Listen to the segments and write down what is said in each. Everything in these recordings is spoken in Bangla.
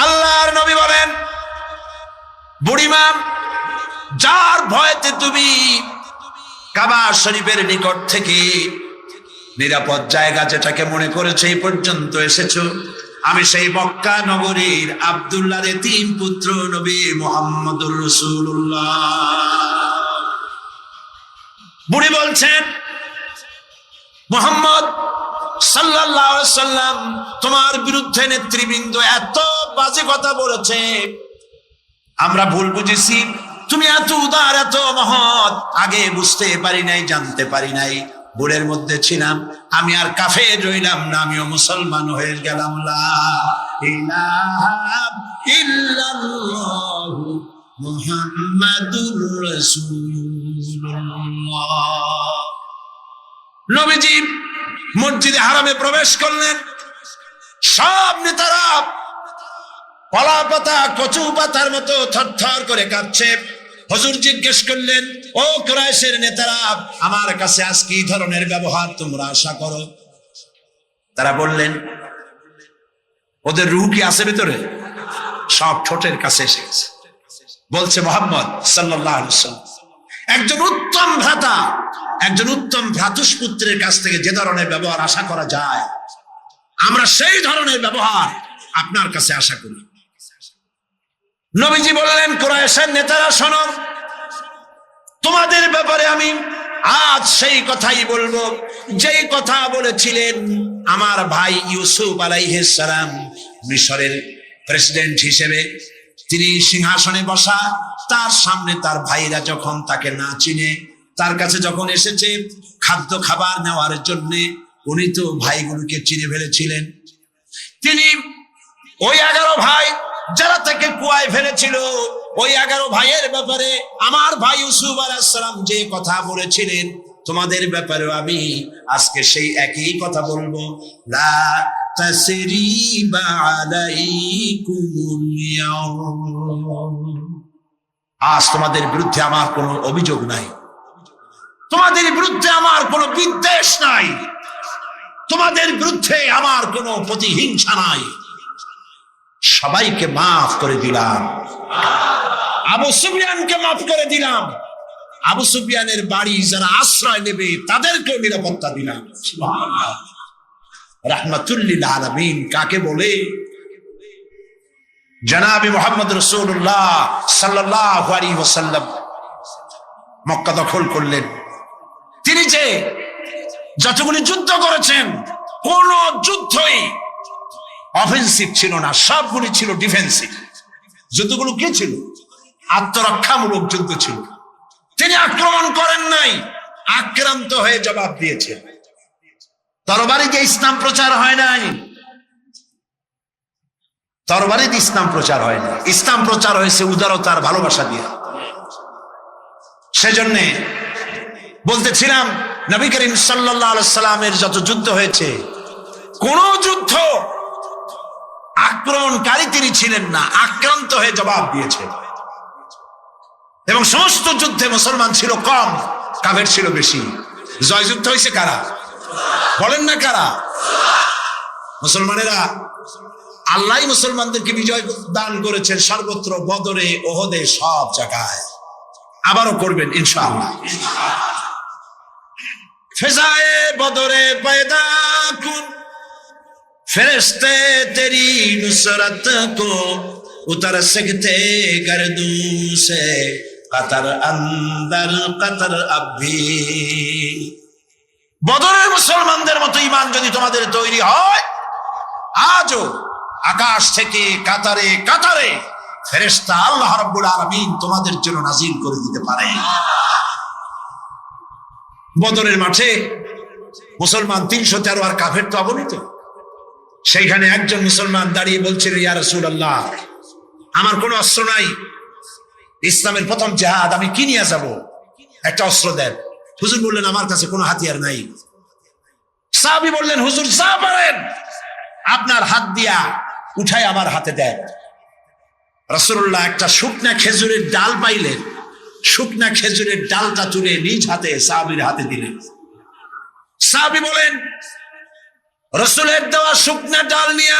আল্লাহর নবী বলেন, বুড়িমা, যার ভয়তে তুমি কাবা শরীফের নিকট থেকে নিরাপদ জায়গা যেটাকে মনে করেছে এই পর্যন্ত এসেছো, আমি সেই মক্কা নগরীর আব্দুল্লাহর তিন পুত্র নবী মুহাম্মদুর রাসূলুল্লাহ। বুড়ি বলছেন, মুহাম্মদ সাল্লাল্লাহু আলাইহি সাল্লাম তোমার বিরুদ্ধে নেতৃবৃন্দ এত বাজে কথা বলেছে, আমরা ভুল বুঝেছি। তুমি এত উদার, এত মহৎ, আগে বুঝতে পারি নাই, জানতে পারি নাই। ভুলের মধ্যে ছিলাম, আমি আর কাফের রইলাম না, আমিও মুসলমান হয়ে গেলাম। লা ইলাহা ইল্লাল্লাহু মুহাম্মাদুর রাসূলুল্লাহ। নবীজি মসজিদে হারামে প্রবেশ করলেন। সব নেতারা কলা পাতা, কচু পাতার মতো থরথর করে কাঁপছে। হুজুর জিজ্ঞেস করলেন, ও কুরাইশের নেতারা, আমার কাছে আজ কি ধরনের ব্যবহার তোমরা আশা করো? তারা বললেন, ওদের রূহ কি আছে ভিতরে? সব ঠোঁটের কাছে এসে গেছে। বলছে মুহাম্মদ সাল্লাল্লাহু আলাইহি ওয়াসাল্লাম, একজন উত্তম ভ্রাতা, একজন উত্তম ভ্রাতুষ্পুত্রের কাছ থেকে যে ধরনের ব্যবহার আশা করা যায়, আমরা সেই ধরনের ব্যবহার আপনার কাছে আশা করি। নবীজি বললেন, কুরাইশের নেতারা শোনো, তোমাদের ব্যাপারে আমি আজ সেই কথাই বলবো যেই কথা বলেছিলেন আমার ভাই ইউসুফ আলাইহিস সালাম মিশরের প্রেসিডেন্ট হিসেবে। তিনি সিংহাসনে বসা, তার সামনে তার ভাইরা যখন তাকে না চিনে, তার কাছে যখন এসেছে খাদ্য খাবার নেওয়ার জন্য, উনি তো ভাইগুলোকে চিনে ফেলেছিলেন। তিনি ওই 11 ভাই যারা তাকে কুয়ায় ফেলেছিল, ওই 11 ভাইয়ের ব্যাপারে আমার ভাই ইউসুফ আলাইহিস সালাম যে কথা বলেছিলেন, তোমাদের ব্যাপারেও আমি আজকে সেই একই কথা বলবো। লা তাসরিবা আলাইকুমুল ইয়াউম। আজ তোমাদের বিরুদ্ধে আমার কোনো অভিযোগ নাই, তোমাদের বিরুদ্ধে আমার কোনো বিদ্বেষ নাই, তোমাদের বিরুদ্ধে আমার কোনো প্রতিহিংসা নাই। সবাইকে মাফ করে দিলাম। আবু সুফিয়ানকে মাফ করে দিলাম। আবু সুফিয়ানের বাড়ি যারা আশ্রয় নেবে তাদেরকেও নিরাপত্তা দিলাম। সুবহানাল্লাহ। রাহমাতুল লিল আলামিন কাকে বলে? জনাবে মুহাম্মদ রাসূলুল্লাহ সাল্লাল্লাহু আলাইহি ওয়াসাল্লাম মক্কা দখল করলেন। তিনি যে যতগুলি যুদ্ধ করেছেন, কোন যুদ্ধই অফেন্সিভ ছিল না, সবগুলি ছিল ডিফেন্সিভ। যুদ্ধগুলো কি ছিল? আত্মরক্ষামূলক যুদ্ধ ছিল। তিনি আক্রমণ করেন নাই, আক্রান্ত হয়ে জবাব দিয়েছেন। তরবারি দিয়ে ইসলাম প্রচার হয় নাই, তরবারি দিয়ে ইসলাম প্রচার হয় না। ইসলাম প্রচার হয়েছে উদারতার ভালোবাসা দিয়ে। সেজন্যে বলতেছিলাম, নবী করিম সাল্লাল্লাহু আলাইহি সাল্লামের যত যুদ্ধ হয়েছে, কোন যুদ্ধ আক্রমণকারী তিনি ছিলেন না, আক্রান্ত হয়ে জবাব দিয়েছে। এবং সমস্ত যুদ্ধে মুসলমান ছিল কম, কাফের ছিল বেশি। জয়যুদ্ধ হয়েছে কারা? বলেন না কারা? মুসলমানেরা। আল্লাহ মুসলমানদেরকে বিজয় দান করেছেন সর্বত্র, বদরে, ওহদে, সব জায়গায়। আবারও করবেন ইনশাআল্লাহ। ফিজায়ে বদরে পয়দা কুন, फरिश्ते तेरी नुसरत को उतर सकते गर्दू से, कतर अंदर कतर अब भी। বদরের মুসলমানদের মতো ঈমান যদি তোমাদের তৈরি হয়, আজও আকাশ থেকে কাতারে কাতারে ফেরেশতা আল্লাহ রাব্বুল আলামিন তোমাদের জন্য নাজিল করে দিতে পারে। বদরের মাঠে মুসলমান 313 আর কাফের তো অগণিত। সেইখানে একজন মুসলমান দাঁড়িয়ে বলছিল, ইয়া রাসূলুল্লাহ, আমার কোনো অস্ত্র নাই, ইসলামের প্রথম জিহাদ, আমি কি নিয়ে যাব? একটা অস্ত্র দেন। হুজুর বললেন, আমার কাছে কোনো হাতিয়ার নাই। সাহাবী বললেন, হুজুর যা পারেন আপনার হাত দিয়া উঠাই আমার হাতে দেন। রাসূলুল্লাহ একটা শুকনা খেজুরের ডাল পাইলেন, শুকনা খেজুরের ডালটা তুলে নিজ হাতে সাহাবীর হাতে দিলেন। সাহাবী বলেন, রাসূলের দেওয়া শুকনা ডাল নিয়ে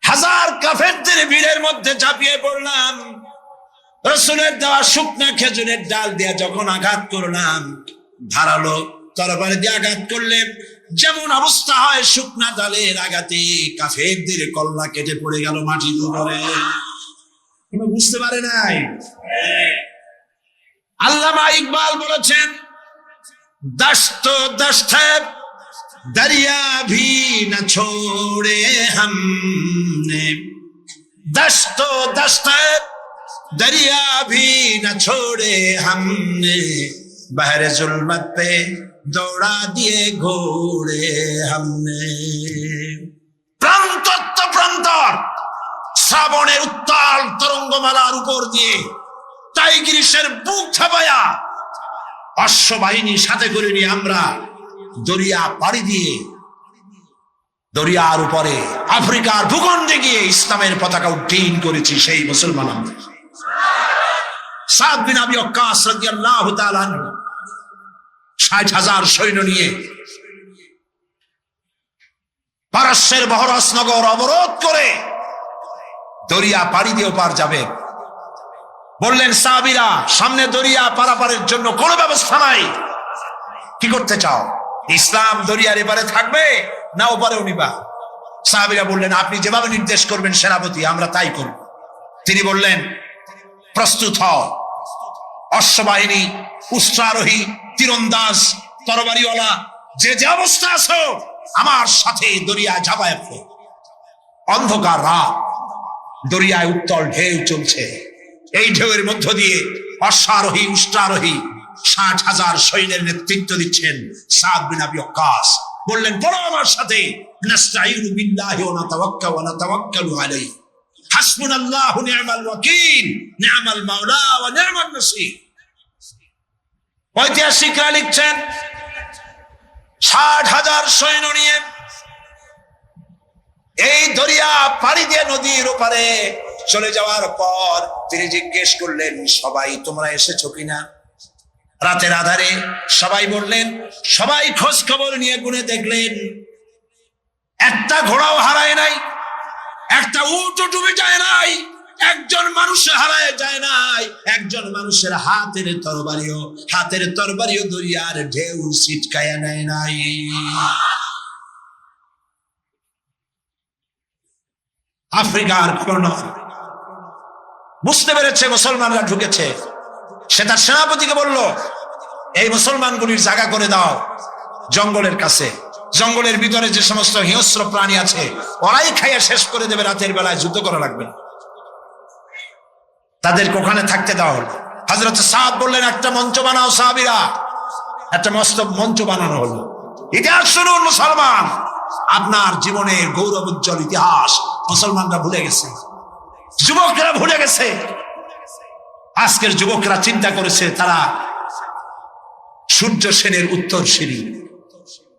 হাজার কাফেরদের ভিড়ের মধ্যে ঝাঁপিয়ে পড়লাম। রাসূলের দেওয়া শুকনা খেজুরের ডাল দিয়ে যখন আঘাত করলাম, ধারালো তরবারি দিয়ে আঘাত করলে যেমন অবস্থা হয়, শুকনা ডালের আঘাতে কাফেরদের কল্লা কেটে পড়ে গেল মাটির উপরে। বুঝতে পারে নাই। আল্লামা ইকবাল বলেছেন, দস্ত দস্ত दरिया भी न छोड़े हमने, दस्तो दस्त दरिया भी न छोड़े हमने, बहरे जुल्मत पे दौड़ा दिए घोड़े हमने। প্রান্ত প্রান্তর শ্রাবণের উত্তাল তরঙ্গমালার উপর দিয়ে টাইগ্রিসের বুক ছাপায়া অশ্ববাহিনী সাথে করে নিয়ে আমরা দরিয়া পাড়ি দিয়ে দরিয়ার উপরে আফ্রিকার ভূখণ্ডে গিয়ে ইসলামের পতাকা উড্ডীন করেছি। সেই মুসলমান আমরা। সাদ বিন আবি ওয়াক্কাস রাদিয়াল্লাহু তাআলা ৬০,০০০ সৈন্য নিয়ে পারস্যের বহরস নগর অবরোধ করে দরিয়া পাড়ি দিয়ে পার যাবে। বললেন সাহাবীরা, সামনে দরিয়া পারাপারের জন্য কোনো ব্যবস্থা নাই, কি করতে চাও? ইসলাম দরিয়ার এপারে থাকবে না ওপারেও নিবা? সাহাবীরা বললেন, আপনি যেভাবে নির্দেশ করবেন সেনাপতি, আমরা তাই করব। তিনি বললেন, প্রস্তুত হও, অশ্ববাহিনী, উষ্ট্রারোহী, তীরন্দাজ, তরবারিওয়ালা, যে যে অবস্থা আছো আমার সাথে দরিয়া ঝাঁপায় পড়ো। অন্ধকার রাত, দরিয়ায় উত্তল ঢেউ চলছে। এই ঢেউয়ের মধ্য দিয়ে অশ্বারোহী, উষ্ট্রারোহী ৬০,০০০ সৈন্যের নেতৃত্ব দিচ্ছেন সাদ বিন আবি ওয়াক্কাস। বললেন, পড়ো আমার সাথে, নাস্তাঈনু বিল্লাহি ওয়া নাতাওয়াক্কালু ওয়া নাতাওয়াক্কালু আলাইহি, হাসবুনাল্লাহু নি'মাল ওয়াকিল, নি'মাল মাওলা ওয়া নি'মান নাসীর। ঐতিহাসিকরা লিখছেন, ৬০,০০০ সৈন্য নিয়ে এই দরিয়া পাড়ি দিয়ে নদীর ওপারে চলে যাওয়ার পর তিনি জিজ্ঞেস করলেন, সবাই তোমরা এসেছো কিনা? রাতের আধারে সবাই বললেন, সবাই খোঁজ খবর নিয়ে গুনে দেখলেন একটা ঘোড়াও হারায় নাই, একটা উটও ডুবে যায় নাই, একজন মানুষ হারায় যায় নাই, একজন মানুষের হাতের তরবারিও দরিয়ার ঢেউ ছিটকায়া নেয় নাই। আফ্রিকার কর্নার বুঝতে পেরেছে মুসলমানরা ঢুকেছে। সে তার সেনাপতিকে বলল, এই মুসলমানগুলির জায়গা করে দাও জঙ্গলের কাছে। জঙ্গলের ভিতরে যে সমস্ত হিংস্র প্রাণী আছে ওরাই খাইয়া শেষ করে দেবে, রাতের বেলায় যুদ্ধ করা লাগবে না, তাদেরকে ওখানে থাকতে দাও। হযরত সাদ বললেন, একটা মঞ্চ বানাও সাহাবীরা। একটা মস্ত মঞ্চ বানানো হলো। ইতিহাস শুনুন মুসলমান, আপনার জীবনের গৌরব উজ্জ্বল ইতিহাস মুসলমানরা ভুলে গেছে, যুবকরা ভুলে গেছে। আজকের যুবকরা চিন্তা করেছে তারা সূর্য সেনের উত্তরসূরি।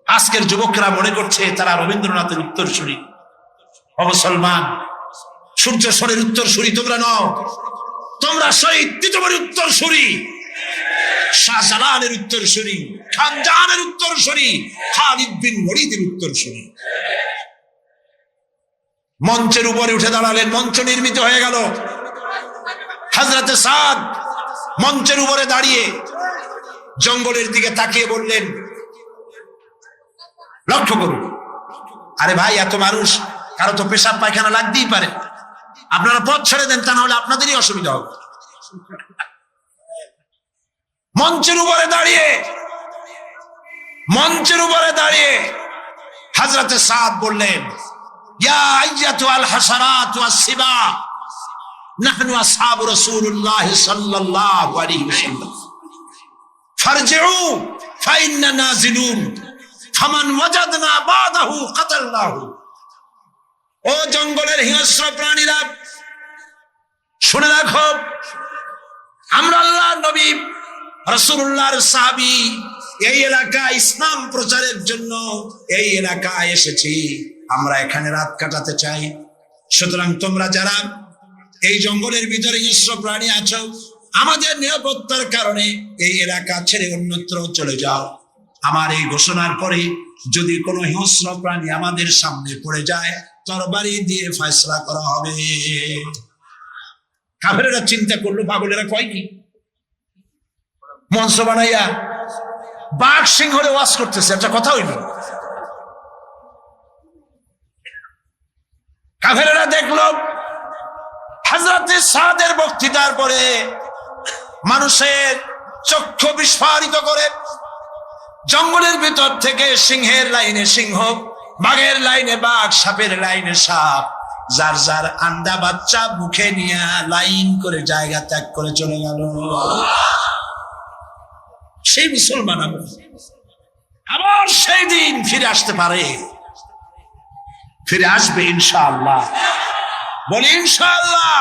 আজকের যুবকরা মনে করছে তারা রবীন্দ্রনাথের উত্তরসূরি। মুসলমান, সূর্য সেনের উত্তরসূরি তোমরা নও, তোমরা শহীদ তীতবরীর উত্তরসূরি, শাহজালালের উত্তরসূরি, খানজাহানের উত্তরসূরি, খালিদ বিন ওলীদের উত্তরসূরি। মঞ্চের উপরে উঠে দাঁড়ালেন, মঞ্চ নির্মিত হয়ে গেল। হযরত সাদ মঞ্চের উপরে দাঁড়িয়ে জঙ্গলের দিকে তাকিয়ে বললেন, লক্ষ্য করুন, আরে ভাই, এত মানুষ, কারো তো পেশাব পায়খানা লাগতেই পারে, আপনারা পথ ছেড়ে দেন, তা না হলে আপনাদেরই অসুবিধা হবে। মঞ্চের উপরে দাঁড়িয়ে হযরত সাদ বললেন, ইয়া আইয়াতুল হাসারাত ওয়াস সিবা, নাহনু আসহাবু রাসূলুল্লাহ সাল্লাল্লাহু আলাইহি ওয়াসাল্লাম, ফারজিউ ফাইন্না নাজিলুন, ফামান ওয়াজাদনা বাদাহু কাতালনাহু। ও জঙ্গলের হিংস্র প্রাণীরা, শুনে রাখো, আমরা আল্লাহর নবী রাসূলুল্লাহর সাহাবী, এই এলাকায় ইসলাম প্রচারের জন্য এই এলাকায় এসেছি, আমরা এখানে রাত কাটাতে চাই। সুতরাং তোমরা যারা এই জঙ্গলের ভিতরে হিংস্র প্রাণী আছো, আমাদের নিরাপত্তার কারণে এই এলাকা ছেড়ে অন্যত্র চলে যাও। আমার এই ঘোষণার পরে যদি কোনো হিংস্র প্রাণী আমাদের সামনে পড়ে যায়, তরবারি দিয়ে ফয়সালা করা হবে। কাফেরেরা চিন্তা করলো, পাগলেরা কয় কি, মঞ্চ বানাইয়া বাঘ সিংহরে ওয়াজ করতেছে, একটা কথা হইল। কাফেরেরা দেখলো হযরতে সাদের বক্তৃতার পরে মানুষের চক্ষু বিস্ফারিত করে জঙ্গলের ভিতর থেকে সিংহের লাইনে সিংহ, বাঘের লাইনে বাঘ, সাপের লাইনে সাপ, যার যার আন্ডা বাচ্চা মুখে নিয়ে লাইন করে জায়গা ত্যাগ করে চলে গেল। সেই মুসলমান আবার সেই দিন ফিরে আসতে পারে, ফিরে আসবে ইনশাআল্লাহ। বলি ইনশাআল্লাহ।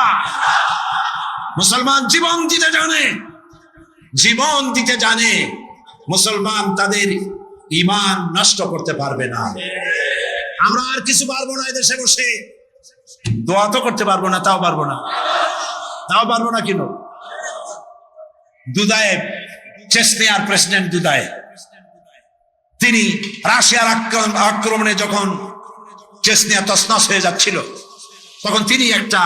মুসলমান জীবন দিতে জানে, জীবন দিতে জানে। মুসলমান তাদের ঈমান নষ্ট করতে পারবে না। আমরা আর কিছু পারবো না, এদেশে বসে দোয়া তো করতে পারবো না, তাও পারবো না, কেন? দুদায়েব, চেচনিয়ার প্রেসিডেন্ট দুদায়েব, তিনি রাশিয়ার আক্রমণে যখন চেচনিয়া তছনছ হয়ে যাচ্ছিল, তখন তিনি একটা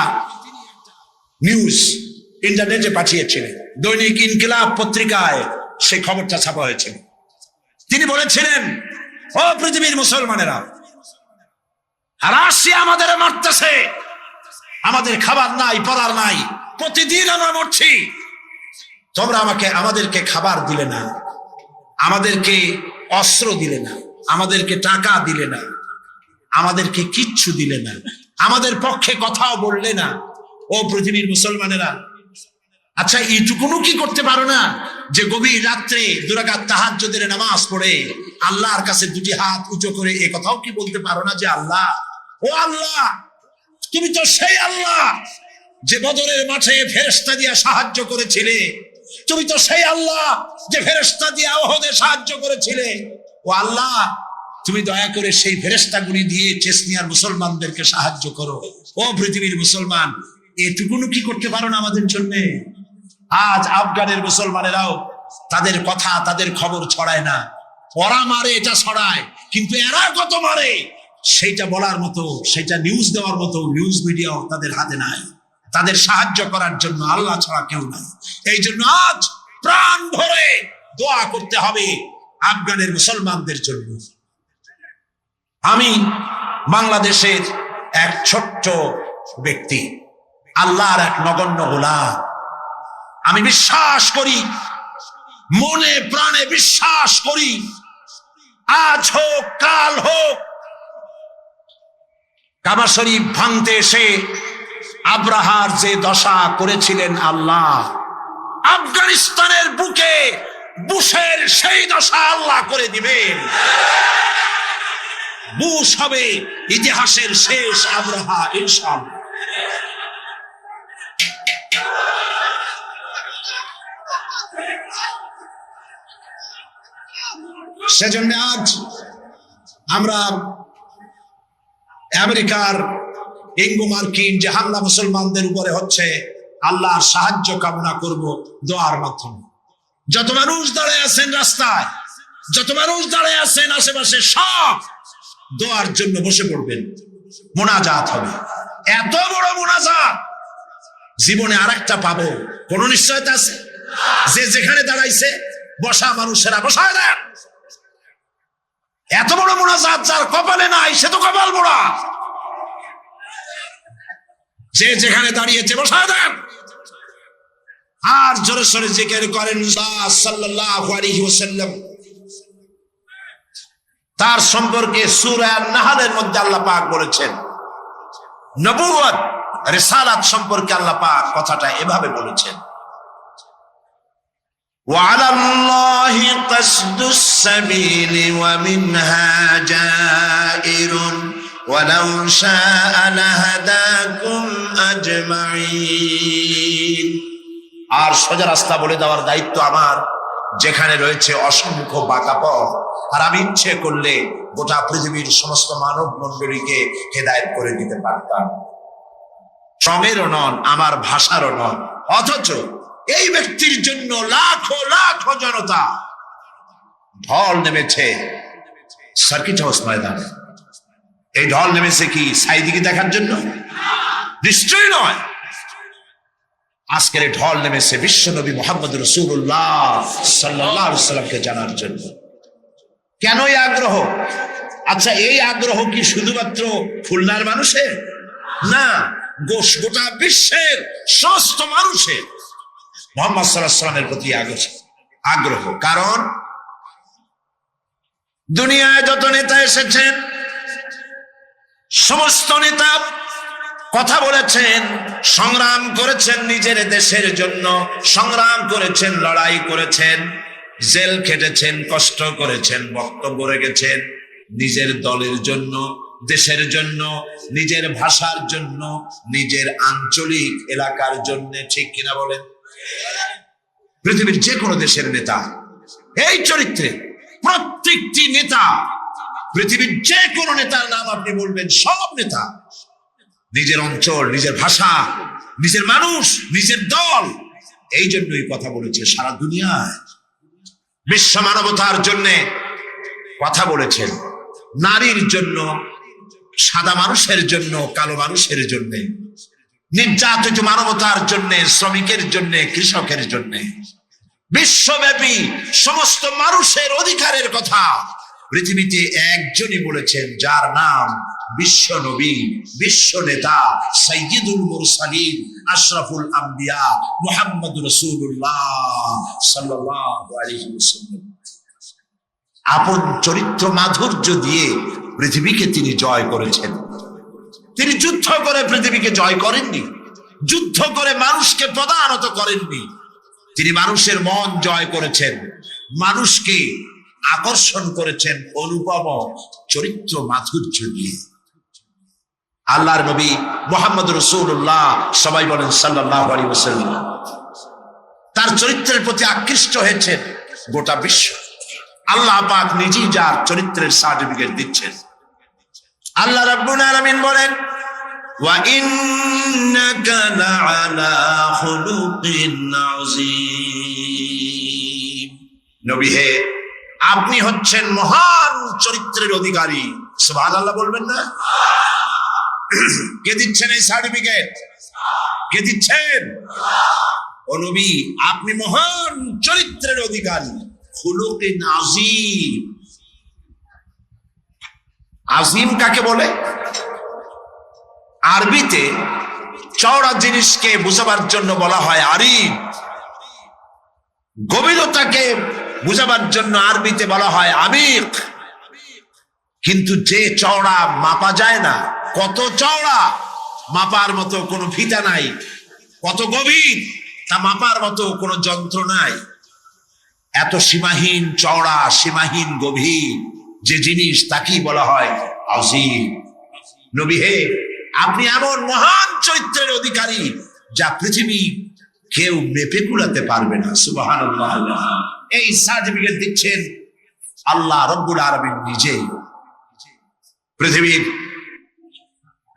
নিউজ ইন্টারনেটে পাঠিয়েছিলেন। দৈনিক ইনকিলাব পত্রিকায় সেই খবরটা ছাপা হয়েছিল। তিনি বলেছিলেন, ও পৃথিবীর মুসলমানেরা, রাশিয়া আমাদের মারতেছে, আমাদের খাবার নাই, পড়ার নাই, প্রতিদিন আমরা মরছি, তোমরা আমাদেরকে খাবার দিলে না, আমাদেরকে অস্ত্র দিলে না, আমাদেরকে টাকা দিলে না, আমাদেরকে কিচ্ছু দিলে না, আমাদের পক্ষে কথাও বললে না। ও পৃথিবীর মুসলমানেরা, আচ্ছা এইটুকুনও কি করতে পারো না যে গভীর রাত্রে 2 রাকাত তাহাজ্জুদের নামাজ পড়ে আল্লাহর কাছে 2টি হাত উঁচু করে এ কথাও কি বলতে পারো না যে আল্লাহ, ও আল্লাহ, তুমি তো সেই আল্লাহ যে বদরের মাঠে ফেরেশতা দিয়া সাহায্য করেছিলে, তুমি তো সেই আল্লাহ যে ফেরেশতা দিয়া উহুদে সাহায্য করেছিলে, ও আল্লাহ, তুমি দয়া করে সেই ফেরেশতাগুলি দিয়ে চেচনিয়ার মুসলমানদেরকে সাহায্য করো। ও পৃথিবীর মুসলমান, এটুকুনও কি করতে পারো না আমাদের জন্য? আজ আফগানের মুসলমানেরাও তাদের কথা, তাদের খবর ছড়ায় না। ওরা মারে, এটা ছড়ায়, কিন্তু এরা কত মারে সেইটা বলার মতো, সেটা নিউজ দেওয়ার মতো নিউজ মিডিয়াও তাদের হাতে নাই। তাদের সাহায্য করার জন্য আল্লাহ ছাড়া কেউ নাই। এই জন্য আজ প্রাণ ভরে দোয়া করতে হবে আফগানের মুসলমানদের জন্য। আমি বাংলাদেশের এক ছোট্ট ব্যক্তি, আল্লাহর এক নগণ্য গোলাম। আমি বিশ্বাস করি, মনে প্রাণে বিশ্বাস করি, আজ হোক কাল হোক, কাবা শরীফ ভাঙতে এসে আব্রাহার যে দশা করেছিলেন আল্লাহ, আফগানিস্তানের বুকে বুশের সেই দশা আল্লাহ করে দিবেন। বুশ হবে ইতিহাসের শেষ আব্রাহা ইনশাআল্লাহ। সেজন্য আজ আমরা আমেরিকার ইঙ্গো মার্কিন যে হামলা মুসলমানদের উপরে হচ্ছে, আল্লাহর সাহায্য কামনা করব দোয়ার মাধ্যমে। যত মানুষ দাঁড়ায় আছেন রাস্তায়, যত মানুষ দাঁড়ায় আছেন আশেপাশে, সব দোয়ার জন্য বসে পড়বেন, মোনাজাত হবে। এত বড় মোনাজাত জীবনে আরেকটা পাবো কোন নিশ্চয়তা আছে? যে যেখানে দাঁড়াইছে বসা মানুষেরা বসায় দেন। এত বড় মোনাজাত যার কপালে নাই সে তো কপাল পোড়া। যে যেখানে দাঁড়িয়েছে বসায় দেন, আর জোরে সোরে জিকির করেন সাল্লাল্লাহু আলাইহি ওয়াসাল্লাম। তার সম্পর্কে সূরা নাহলের মধ্যে আল্লাহ পাক বলেছেন, নবুয়ত রিসালাত সম্পর্কে আল্লাহ পাক কথাটা এভাবে বলেছেন, وعلى الله قصد السبيل ومنها جائر ولو شاء لهداكم أجمعين। আর সোজা রাস্তা বলে দেওয়ার দায়িত্ব আমার, যেখানে রয়েছে অসংখ্য বাঁকা পথ, আর আমি ইচ্ছে করলে গোটা পৃথিবীর সমস্ত মানব মণ্ডলীকে হেদায়েত করে দিতে পারতাম। শ্রমেরও নন, আমার ভাষারও নন, অথচ এই ব্যক্তির জন্য লাখো লাখো জনতা ঢল নেমেছে সার্কিট হাউস ময়দানে। এই ঢল নেমেছে কি সাইদিকে দেখার জন্য? নিশ্চয়ই নয়। আজকের এই ঢল নেমেছে বিশ্বনবী মুহাম্মদ রাসূলুল্লাহ সাল্লাল্লাহু আলাইহি ওয়াসাল্লামকে জানার জন্য। কেন এই আগ্রহ? আচ্ছা, এই আগ্রহ কি শুধুমাত্র খুলনার মানুষের? না, গোটা বিশ্বের সমস্ত মানুষের মুহাম্মদ সাল্লাল্লাহু আলাইহি ওয়াসাল্লামের প্রতি আগ্রহ। কারণ দুনিয়ায় যত নেতা এসেছেন, সমস্ত নেতা কথা বলেছেন, সংগ্রাম করেছেন নিজের দেশের জন্য, সংগ্রাম করেছেন, লড়াই করেছেন, জেল খেটেছেন, কষ্ট করেছেন, বক্তব্য রেখেছেন নিজের দলের জন্য, দেশের জন্য, নিজের ভাষার জন্য, নিজের আঞ্চলিক এলাকার জন্য। ঠিক কিনা বলেন? পৃথিবীর যে কোনো দেশের নেতা এই চরিত্রে, প্রত্যেকটি নেতা, পৃথিবীর যে কোনো নেতার নাম আপনি বলবেন, সব নেতা নিজের অঞ্চল, নিজের ভাষা, নিজের মানুষ, নিজের দল, এই জন্যই কথা বলেছে সারা দুনিয়ায়। বিশ্ব মানবতার জন্য কথা বলেছেন, নারীর জন্য, সাদা মানুষের জন্য, কালো মানুষের জন্য, নির্যাতিত মানবতার জন্য, শ্রমিকের জন্য, কৃষকের জন্য, বিশ্বব্যাপী সমস্ত মানুষের অধিকারের কথা পৃথিবীতে একজনই বলেছেন, যার নাম বিশ্ব নবী, বিশ্ব নেতা, সাইয়্যিদুল মুরসালিন, আশরাফুল আম্বিয়া, মুহাম্মদুর রাসূলুল্লাহ সাল্লাল্লাহু আলাইহি ওয়াসাল্লাম। আপন চরিত্র মাধুর্য দিয়ে পৃথিবীকে তিনি জয় করেছেন। তিনি যুদ্ধ করে পৃথিবীকে জয় করেননি, যুদ্ধ করে মানুষকে প্রদানত করেননি। তিনি মানুষের মন জয় করেছেন, মানুষকে আকর্ষণ করেছেন অনুপম চরিত্র মাধুর্য দিয়ে। আল্লাহর নবী মুহাম্মদ রাসূলুল্লাহ, সবাই বলেন সাল্লাল্লাহু আলাইহি ওয়াসাল্লাম, তার চরিত্রের প্রতি আকৃষ্ট হয়েছেন গোটা বিশ্ব। আল্লাহ পাক নিজেই যার চরিত্রের সার্টিফিকেট দিচ্ছেন। আল্লাহ রাব্বুল আলামিন বলেন, ওয়া ইন্নাকা লাআলা খুলুকিন আযীম। নবী হে, আপনি হচ্ছেন মহান চরিত্রের অধিকারী। সুবহানাল্লাহ বলবেন না? কে দিচ্ছেন এই সার্টিফিকেট? কে দিচ্ছেন? ও নবী, আপনি মহান চরিত্রের অধিকারী। খুলুকিন আযীম। আযীম কাকে বলে? আরবিতে চওড়া জিনিসকে বোঝাবার জন্য বলা হয় আরিব। গভীরতাকে বোঝাবার জন্য আরবিতে বলা হয় আমিক। কিন্তু যে চওড়া মাপা যায় না, কত চওড়া মাপার মতো কোনো ফিতা নাই, কত গভীর তা মাপার মতো কোনো যন্ত্র নাই। এত সীমাহীন চওড়া, সীমাহীন গভীর যে জিনিস, তাকেই বলা হয় আযীম। নবী হে, আপনি এমন মহান চরিত্রের অধিকারী যা পৃথিবী কেউ মেপে কুলাতে পারবে না। সুবহানাল্লাহ। এই সার্টিফিকেট দিচ্ছেন আল্লাহ রব্বুল আলামিন নিজেই। পৃথিবীর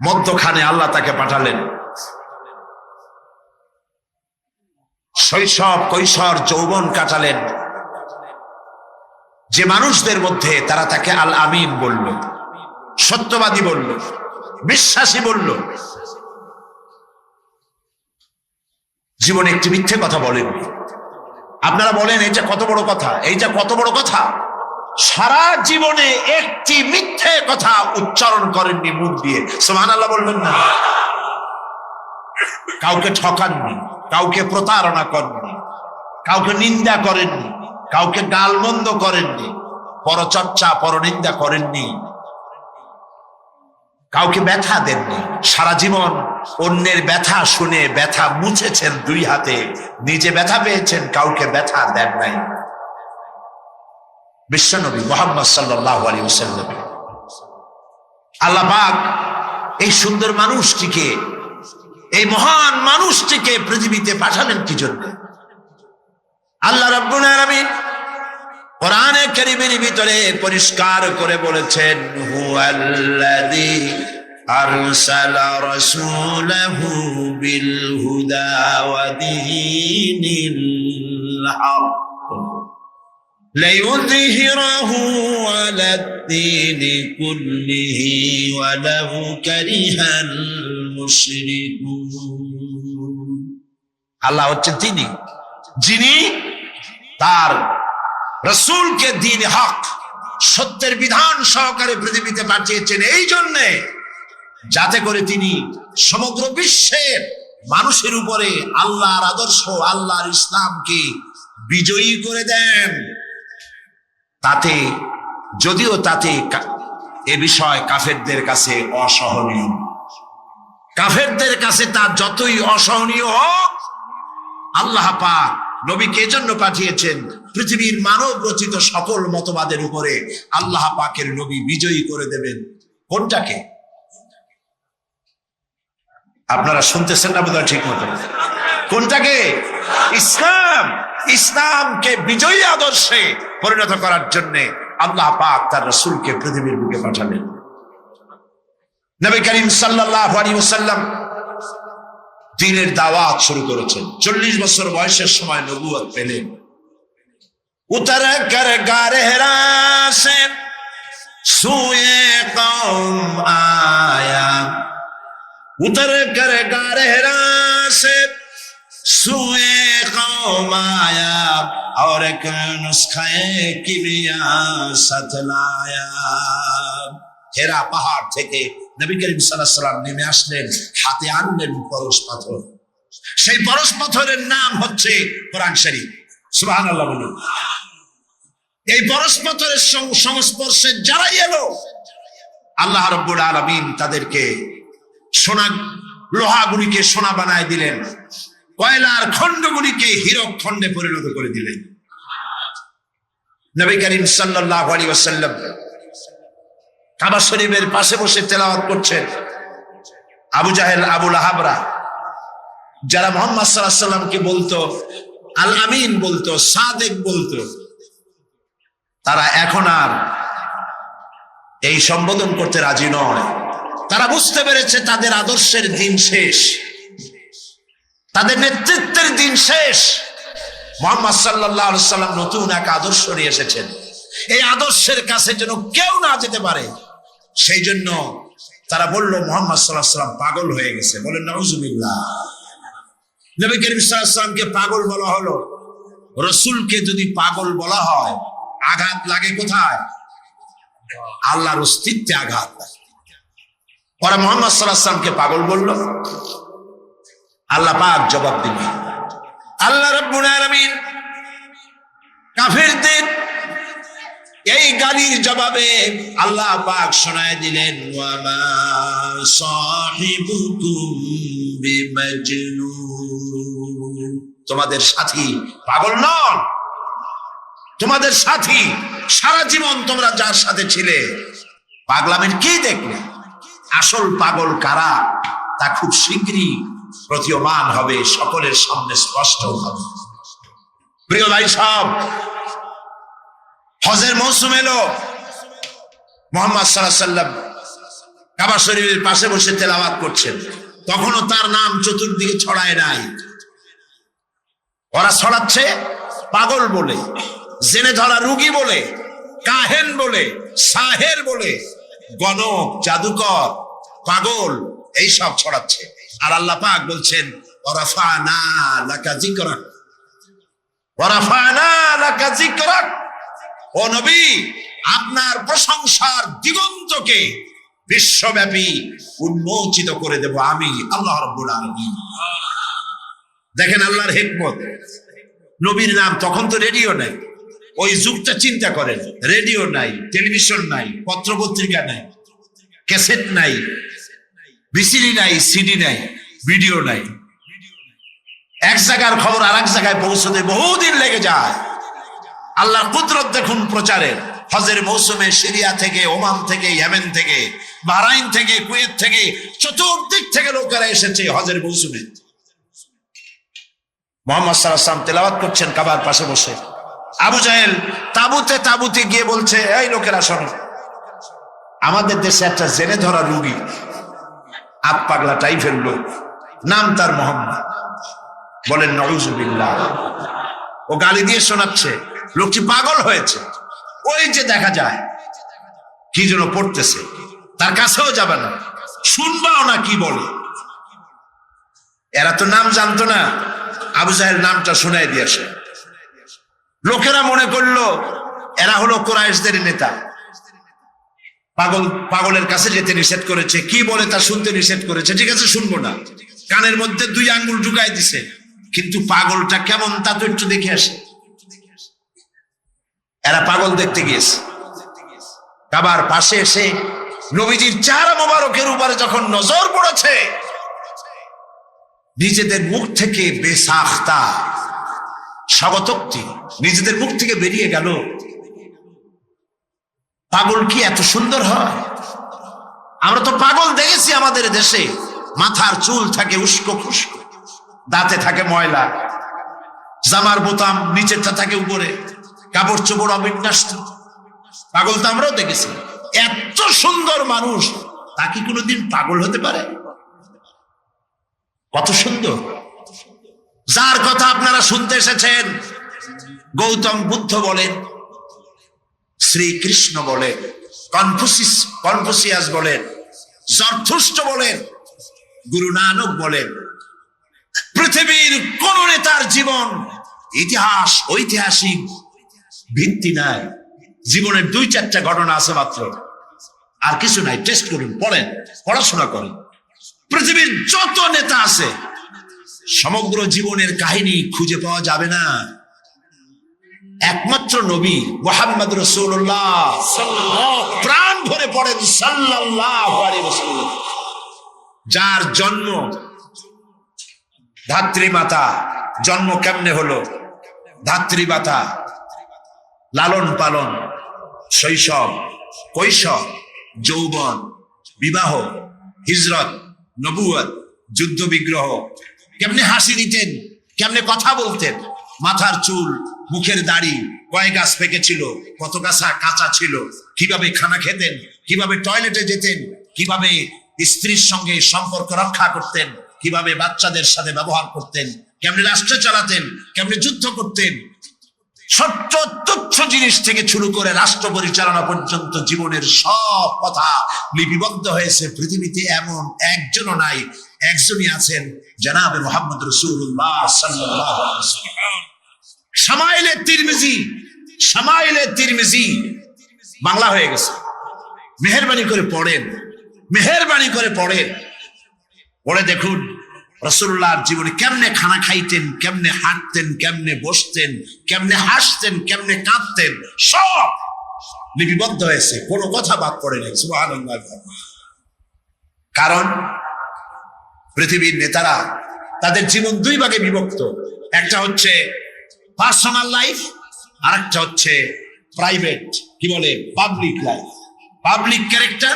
মধ্যখানে আল্লাহ তাকে পাঠালেন। শৈশব, কৈশোর, যৌবন কাটালেন যে মানুষদের মধ্যে, তারা তাকে আল আমিন বলল, সত্যবাদী বলল, বিশ্বাসী বলল। জীবনে একটি মিথ্যে কথা বলেননি। আপনারা বলেন এটা কত বড় কথা, এইটা কত বড় কথা। সারা জীবনে একটি মিথ্যে কথা উচ্চারণ করেননি মুখ দিয়ে। সুবহানাল্লাহ বলবেন না? কাউকে ঠকাননি, কাউকে প্রতারণা করেননি, কাউকে নিন্দা করেননি, কাউকে গালমন্দ করেননি, পরচর্চা, পরনিন্দা করেননি, কাউকে ব্যথা দেননি। সারা জীবন অন্যের ব্যথা শুনে ব্যথা মুছেছেন দুই হাতে, নিজে ব্যথা পেয়েছেন, কাউকে ব্যথা দেন নাই। বিশ্বনবী মুহাম্মদ সাল্লাল্লাহু আলাইহি ওয়াসাল্লাম। আল্লাহ পাক এই সুন্দর মানুষটিকে, এই মহান মানুষটিকে পৃথিবীতে পাঠালেন কি জন্য? আল্লাহ রাব্বুল আলামিন কোরআনে কারীমের ভিতরে পরিষ্কার করে বলেছেন, হুয়াল্লাযী আরসালা রাসূলাহু বিল হুদা ওয়া দীনিল হক লাইউযহিরাহু আলাদ-দীনি কুল্লিহি ওয়ালাউ কারিহাল মুশরিকুন। আল্লাহ হচ্ছেন তিনি যিনি তার রাসূলকে দ্বীন হক সত্যের বিধান সহকারে পৃথিবীতে পাঠিয়েছেন, এই জন্যে যাতে করে তিনি সমগ্র বিশ্বের মানুষের উপরে আল্লাহর আদর্শ, আল্লাহর ইসলামকে বিজয়ী করে দেন। তাতে যদিও তাতে এ বিষয় কাফেরদের কাছে অসহনীয়, কাফেরদের কাছে তা যতই অসহনীয় হোক, আল্লাহ পাক নবীকে এজন্য পাঠিয়েছেন পৃথিবীর মানব রচিত সকল মতবাদের উপরে আল্লাহ পাকের নবী বিজয়ী করে দেবেন। কোনটাকে? আপনারা শুনতেছেন না বোধহয় ঠিক মতো। কোনটাকে? ইসলাম। ইসলামকে বিজয়ী আদর্শে পরিণত করার জন্য আল্লাহ পাক তার রাসূলকে পৃথিবীর বুকে পাঠালেন। নবী করিম সাল্লাল্লাহু আলাইহি ওয়াসাল্লাম দ্বীনের দাওয়াত শুরু করেছেন। 40 বছর বয়সের সময় নবুয়ত পেলেন। উতর কর গারে হেরা সে সুয়ে কওম আয়া, उतर कर गारहरा से सुए कौम आया और एक नुस्खे किबिया सतलाया। হেরা পাহাড় থেকে নবী করিম সাল্লাল্লাহু আলাইহি ওয়াসাল্লাম নেমে আসলেন, হাতে আনলেন পরশ পাথর। সেই পরশ পাথরের নাম হচ্ছে কোরআন শরীফ। সুবহানাল্লাহ বলুন। এই পরশ পাথরের সংস্পর্শে যারাই এলো, আল্লাহ রাব্বুল আলামিন তাদেরকে সোনা, লোহাগুলিকে সোনা বানায় দিলেন, কয়লার খণ্ডগুলিকে হীরক খণ্ডে পরিণত করে দিলেন। নবী করিম সাল্লাল্লাহু আলাইহি ওয়াসাল্লাম কাবা শরীফের পাশে বসে তেলাওয়াত করছেন। আবু জাহেল, আবু লাহাবরা, যারা মুহাম্মদ সাল্লাল্লাহু আলাইহি ওয়াসাল্লামকে বলতো আল আমিন, বলতো সাদেক, বলতো, তারা এখন আর এই সম্বোধন করতে রাজি নয়। তারা বুঝতে পেরেছে তাদের আদর্শের দিন শেষ, তাদের নেতৃত্বের দিন শেষ। মুহাম্মদ সাল্লাল্লাহু আলাইহি ওয়াসাল্লাম নতুন এক আদর্শ নিয়ে এসেছেন। এই আদর্শের কাছে যেন কেউ না যেতে পারে, সেই জন্য তারা বলল মুহাম্মদ সাল্লাল্লাহু আলাইহি ওয়াসাল্লাম পাগল হয়ে গেছে। বলেন নাউজুবিল্লাহ। নবী করিম সাল্লাল্লাহু আলাইহি ওয়াসাল্লামকে পাগল বলা হলো। রাসূলকে যদি পাগল বলা হয়, আঘাত লাগে কোথায়? আল্লাহর অস্তিত্বে আঘাত লাগে। ওরা মুহাম্মদ সাল্লাল্লাহু আলাইহি ওয়াসাল্লামকে পাগল বলল, আল্লাহ পাক জবাব দিলেন। আল্লাহ রাব্বুল আলামিন কাফেরদের এই গালির জবাবে আল্লাহ পাক শোনায় দিলেন, ওয়া মা সাহিবুকুম বিমাজনুন। তোমাদের সাথী পাগল নন, তোমাদের সাথী সারা জীবন তোমরা যার সাথে ছিলে, পাগলামের কি দেখলে? আসল পাগল কারা তা খুব শীঘ্রই প্রতীয়মান হবে, সকলের সামনে স্পষ্ট হবে। প্রিয় ভাই সব, হজের মৌসুম এলো। মুহাম্মদ সাল্লাল্লাহু আলাইহি ওয়াসাল্লাম কাবা শরীফের পাশে বসে তেলাওয়াত করছেন। তখনও তার নাম চতুর্দিকে ছড়ায় নাই। ওরা ছড়াচ্ছে পাগল বলে, জেনে ধরা রুগী বলে, কাহেন বলে, সাহের বলে, গণক, জাদুকর, পাগল, এই সব ছড়াচ্ছে। আর আল্লাহ পাক বলছেন, ওয়ারাফানা লাকা যিকরাক, ওয়ারাফানা লাকা যিকরাক। ও নবী, আপনার প্রশংসার দিগন্তকে বিশ্বব্যাপী উন্মোচিত করে দেব আমি, আল্লাহ রাব্বুল আলামিন। দেখেন আল্লাহর হিকমত। নবীর নাম, তখন তো রেডিও নাই, ওই যুগটা চিন্তা করেন। রেডিও নাই, টেলিভিশন নাই, পত্রপত্রিকা নাই, ক্যাসেট নাই, ভিসিডি নাই, সিডি নাই, ভিডিও নাই। এক জায়গার খবর আর এক জায়গায় পৌঁছতে বহুদিন লেগে যায়। আল্লাহর কুদরত দেখুন প্রচারের। হজের মৌসুমে সিরিয়া থেকে, ওমান থেকে, ইয়েমেন থেকে, বাহরাইন থেকে, কুয়েত থেকে, চতুর্দিক থেকে লোকেরা এসেছে হজের মৌসুমে। মুহাম্মদ সাল্লাল্লাহু আলাইহি ওয়াসাল্লাম তেলাওয়াত করছেন কাবার পাশে বসে। আবু জাহেল তাবুতে তাবুতে গিয়ে বলছে, এই লোকেরা শোনো, আমাদের দেশে একটা জেনে ধরা রুগী, আত পাগলা টাইপের লোক, নাম তার মোহাম্মদ। বলেন নাউজুবিল্লাহ। ও গালি দিয়ে শোনাচ্ছে, লোকটি পাগল হয়েছে। ওই যে দেখা যায় কি যেন পড়তেছে, তার কাছেও যাবে না, শুনবাও না কি বলে। এরা তো নাম জানতো না, আবু জাহেল নামটা শুনাই দিয়েছে। লোকেরা মনে করলো এরা হলো কুরাইশদের নেতা। পাগলের কাছে যেতে নিষেধ করেছে, কি বলে তা শুনতে নিষেধ করেছে, ঠিক আছে শুনবো না, কানের মধ্যে 2 আঙ্গুল ঢুকাই দিছে। কিন্তু পাগলটা কেমন তা তো একটু দেখে আসে। এরা পাগল দেখতে গিয়েছে। কাবার পাশে এসে নবীজির চেহারা মোবারকের উপরে যখন নজর পড়েছে, নিজেদের মুখ থেকে বেসাখতা স্বাগতোক্তি নিজেদের মুখ থেকে বেরিয়ে গেল, পাগল কি এত সুন্দর হয়? আমরা তো পাগল দেখেছি আমাদের দেশে, মাথার চুল থাকে উস্কো খুস্কো, দাঁতে থাকে ময়লা, জামার বোতাম নিচেরটা থাকে উপরে, কাপড় চোপড় অবিন্যস্ত। পাগল তো আমরাও দেখেছি। এত সুন্দর মানুষ, তা কি কোনোদিন পাগল হতে পারে? কত সুন্দর! যার কথা আপনারা শুনতে এসেছেন, গৌতম বুদ্ধ বলেন, শ্রীকৃষ্ণ বলেন, কনফুসিয়াস বলেন, জরথুস্ট বলেন, গুরু নানক বলেন, পৃথিবীর কোন নেতার জীবন ইতিহাস ঐতিহাসিক ভিত্তি নাই। জীবনের 2-4টা ঘটনা আছে মাত্র, আর কিছু নাই। টেস্ট করুন, পড়েন, পড়াশোনা করেন। পৃথিবীর যত নেতা আছে সমগ্র জীবনের কাহিনী খুঁজে পাওয়া যাবে না। একমাত্র নবী মুহাম্মদ রাসূলুল্লাহ প্রাণ ভরে পড়েন সাল্লাল্লাহু আলাইহি ওয়াসাল্লাম, যার জন্ম ধাত্রী মাতা, জন্ম কেমনে হলো, ধাত্রী মাতা, লালন পালন, শৈশব, কৈশোর, যৌবন, বিবাহ, হিজরত, নবুয়ত, যুদ্ধ বিগ্রহ, কেমনে হাসি দিতেন, কেমনে কথা বলতেন, মাথার চুল, মুখের দাড়ি কয় গাছ পেকেছিল, কত গাছা কাঁচা ছিল, কিভাবে খানা খেতেন, কিভাবে টয়লেটে যেতেন, কিভাবে স্ত্রীর সঙ্গে সম্পর্ক রক্ষা করতেন, কিভাবে বাচ্চাদের সাথে ব্যবহার করতেন, কেমনে রাষ্ট্র চালাতেন, কেমনে যুদ্ধ করতেন, ছোট্ট তুচ্ছ জিনিস থেকে শুরু করে রাষ্ট্র পরিচালনা পর্যন্ত জীবনের সব কথা লিপিবদ্ধ হয়েছে। পৃথিবীতে এমন একজনও নাই, একজনই আছেন, জনাবে মুহাম্মদ রাসূলুল্লাহ সাল্লাল্লাহু আলাইহি ওয়াসাল্লাম। শামাইলে তিরমিজি বাংলা হয়ে গেছে। মেহেরবানি করে পড়েন, মেহেরবানি করে পড়েন, পড়ে দেখুন রাসূলুল্লাহর জীবনে কেমনে খানা খাইতেন, কেমনে হাঁটতেন, কেমনে বসতেন, কেমনে হাসতেন, কেমনে কাঁদতেন, সব লিপিবদ্ধ হয়েছে, কোনো কথা বাদ পড়ে নেই। সুবহানাল্লাহ। কারণ পৃথিবীর নেতারা তাদের জীবন 2 ভাগে বিভক্ত। একটা হচ্ছে পার্সোনাল লাইফ, আর একটা হচ্ছে প্রাইভেট, কি বলে, public life. Public character,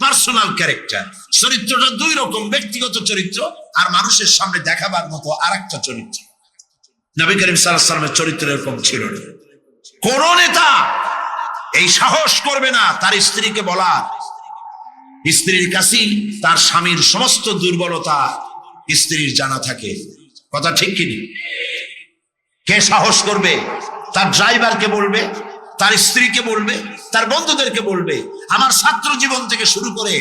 personal character. চরিত্রটা 2 রকম, ব্যক্তিগত চরিত্র আর মানুষের সামনে দেখাবার মতো আরেকটা চরিত্র। নবী করিম সাল্লাল্লাহু আলাইহি ওয়াসাল্লামের চরিত্র এরকম ছিল না। কোন নেতা এই সাহস করবে না তার স্ত্রীকে বলা, স্ত্রীর কাছে তার স্বামীর সমস্ত দুর্বলতা স্ত্রীর জানা থাকে। কথা ঠিক কিনা? কে সাহস করবে? তার ড্রাইভারকে বলবে, তার স্ত্রীকে বলবে, তার বন্ধুদেরকে বলবে। আমার ছাত্র জীবন থেকে শুরু করে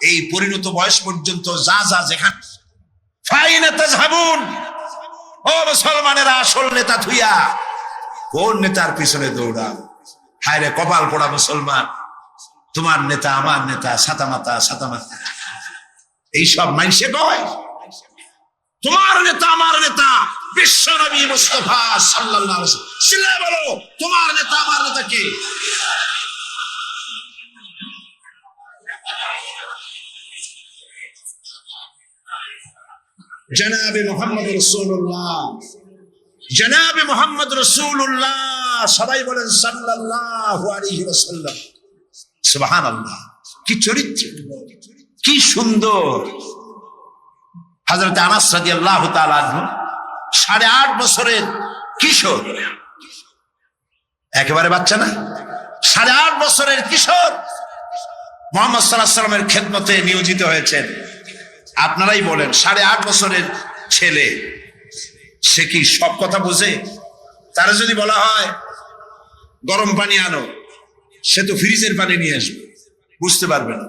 এই পরিণত বয়স পর্যন্ত যা যা যেখানে ফাইনা তাযহাবুন, ও মুসলমানেরা, আসল নেতা থুইয়া কোন নেতার পিছনে দৌড়া? হায় রে কপাল পোড়া মুসলমান, তোমার নেতা আমার নেতা, সাতামাতা সাতামাতা, এইসব মানুষে কয় তোমার নেতা আমার নেতা বিশ্ব নবী মুস্তাফা সাল্লাল্লাহু আলাইহি ওয়াসাল্লাম। সিলে বলো, তোমার নেতা আমার নেতা কে? জনাবে মুহাম্মদ রাসূলুল্লাহ, জনাবে মুহাম্মদ রাসূলুল্লাহ, সবাই বলেন সাল্লাল্লাহু আলাইহি ওয়াসাল্লাম। সুবহানাল্লাহ, কি চরিত্র, কি সুন্দর! হযরত আনাস রাদিয়াল্লাহু তাআলা আনহু 8.5 বছরের কিশোর, একেবারে বাচ্চা না, 8.5 বছরের কিশোর মুহাম্মদ সাল্লাল্লাহু আলাইহি ওয়াসাল্লামের খেদমতে নিয়োজিত হয়েছেন। আপনারাই বলেন, 8.5 বছরের ছেলে, সে কি সব কথা বোঝে? তারা যদি বলা হয় গরম পানি আনো, সে তো ফ্রিজের পানি নিয়ে আসবে, বুঝতে পারবে না।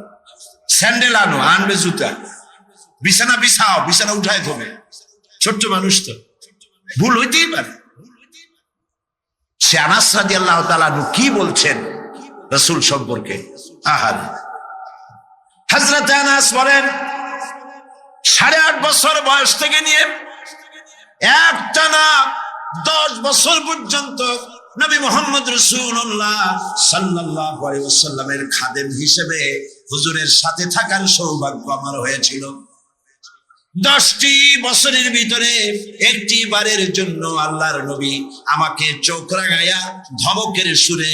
স্যান্ডেল আনো, আনবে জুতা। বিছানা বিছাও, বিছানা উঠায় থবে, ছোট্ট মানুষ তো ভুল হইতেই পারে। সে আনাস রাদিয়াল্লাহু তাআলা আনহু কি বলছেন রাসূল সম্পর্কে, আহার। হযরত আনাস বলেন 8.5 বছর বয়স থেকে নিয়ে একটানা 10 বছর পর্যন্ত নবী মুহাম্মদ রাসূলুল্লাহ সাল্লাল্লাহু আলাইহি ওয়াসাল্লামের খাদেম হিসেবে হুজুরের সাথে থাকার সৌভাগ্য আমার হয়েছিল। 10টি বছরের ভিতরে একটি বারের জন্য আল্লাহর নবী আমাকে চোখ রাগাইয়া ধমকের সুরে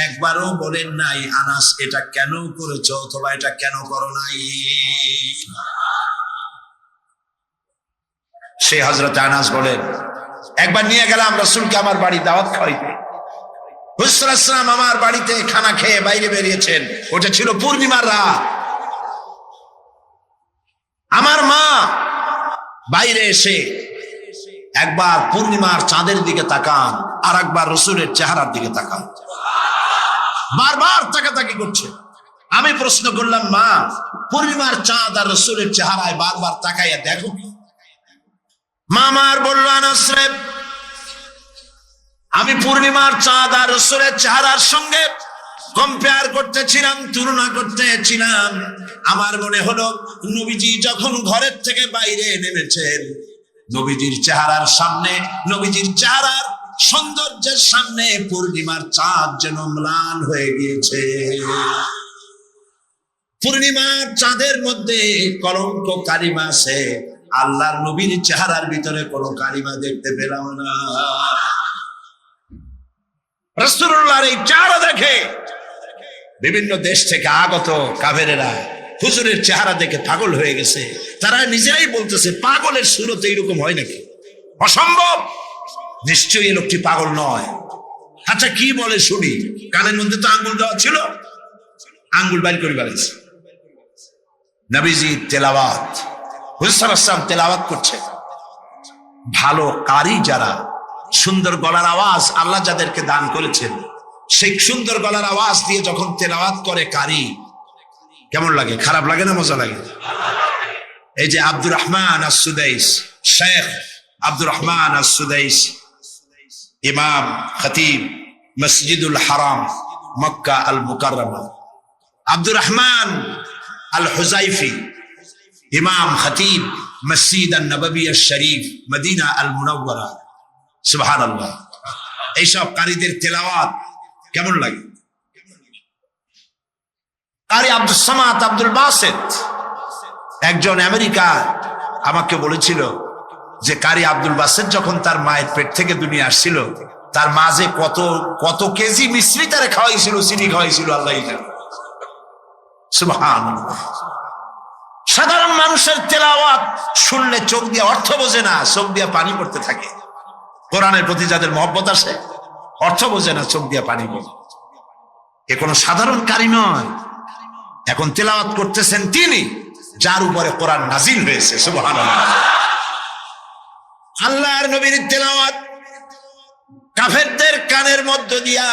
একবারও বলেন নাই, আনাস এটা কেন করেছো অথবা এটা কেন করো নাই। সে হযরত আনাস বলেন, একবার নিয়ে গেলাম রাসূলকে আমার বাড়ি দাওয়াত খাওয়াইতে। হুজুর সাল্লাল্লাহু আলাইহি ওয়াসাল্লাম আমার বাড়িতে খানা খেয়ে বাইরে বেরিয়েছেন। ওটা ছিল পূর্ণিমার রাত। আমার মা বাইরে এসে একবার পূর্ণিমার চাঁদের দিকে তাকান, আর একবার রাসূলের চেহারার দিকে তাকান, বারবার তাকাতাকি করছে। আমি প্রশ্ন করলাম, মা পূর্ণিমার চাঁদ আর রাসূলের চেহারায় বারবার তাকাইয়া দেখো। মা আমার বলল, আনাস রে, আমি পূর্ণিমার চাঁদ আর রাসূলের চেহারার সঙ্গে কম্পেয়ার করতেছিলাম, তুলনা করতেছিলাম। আমার মনে হলো নবীজি যখন ঘরের থেকে বাইরে নেমেছেন, নবীজির চেহারার সামনে, নবীজির চেহারার সৌন্দর্যের সামনে পূর্ণিমার চাঁদ যেন ম্লান হয়ে গিয়েছে। পূর্ণিমার চাঁদের মধ্যে কলঙ্ক কালিমা আছে, আল্লাহর নবীর চেহারার ভিতরে কোনো কালিমা দেখতে পেলাম না। রাসূলুল্লাহর এই চেহারা দেখে বিভিন্ন দেশ থেকে আগত কাফেরেরা হুজুরের চেহারা দেখে পাগল হয়ে গেছে। তারা নিজেরাই বলতেছে, পাগলের সুরতে এরকম হয় নাকি? অসম্ভব, নিশ্চয়ই এই লোকটি পাগল নয়। আচ্ছা কি বলে শুনি। কানের মধ্যে তো আঙ্গুল দেওয়া ছিল, আঙ্গুল বাইর করে বেড়াইছে। নবীজি তেলাওয়াত, হুজুর সাল্লাল্লাহু আলাইহি ওয়াসাল্লাম তেলাওয়াত করছে। ভালো কারি যারা, সুন্দর গলার আওয়াজ আল্লাহ যাদেরকে দান করেছেন, সেই সুন্দর গলার আওয়াজ দিয়ে যখন তেলাওয়াত করে কারি, কেমন লাগে? খারাপ লাগে না মজা লাগে? এই যে আব্দুর রহমান আস-সুদাইস, শেখ আব্দুর রহমান আস-সুদাইস, ইমাম খতিব মসজিদুল হারাম মক্কা আল মুকাররমা, আব্দুর রহমান আল হুজাইফি, ইমাম খতিব মসজিদ আন-নববী আশ-শরীফ মদিনা আল মুনাওয়ারা। সুবহানাল্লাহ। এইসব কারীদের তেলাওয়াত কেমন লাগে? কারি আব্দুল সামাদ আব্দুল বাসেত, একজন আমেরিকা আমাকে বলেছিল যে কারি আব্দুল বাসেত যখন তার মায়ের পেট থেকে দুনিয়া আসছিল, তার মা যে কত কত কেজি মিশ্রি তারে খাওয়াইছিল, চিনি খাওয়াইছিল, আল্লাহ জানে। সুবহানাল্লাহ। সাধারণ মানুষের তেলাওয়াত শুনলে চোখ দিয়ে অর্থ বোঝে না, চোখ দিয়ে পানি পড়তে থাকে। কোরআনের প্রতি যাদের মহব্বত আছে, অর্থ বোঝে না, চোখ দিয়ে পানি পড়ে। এ কোনো সাধারণ কারি নয়। এখন তেলাওয়াত করতেছেন তিনি, যার উপরে কোরআন নাজিল হয়েছে। সুবহানাল্লাহ। আল্লাহর নবীর তেলাওয়াত কাফেরদের কানের মধ্য দিয়া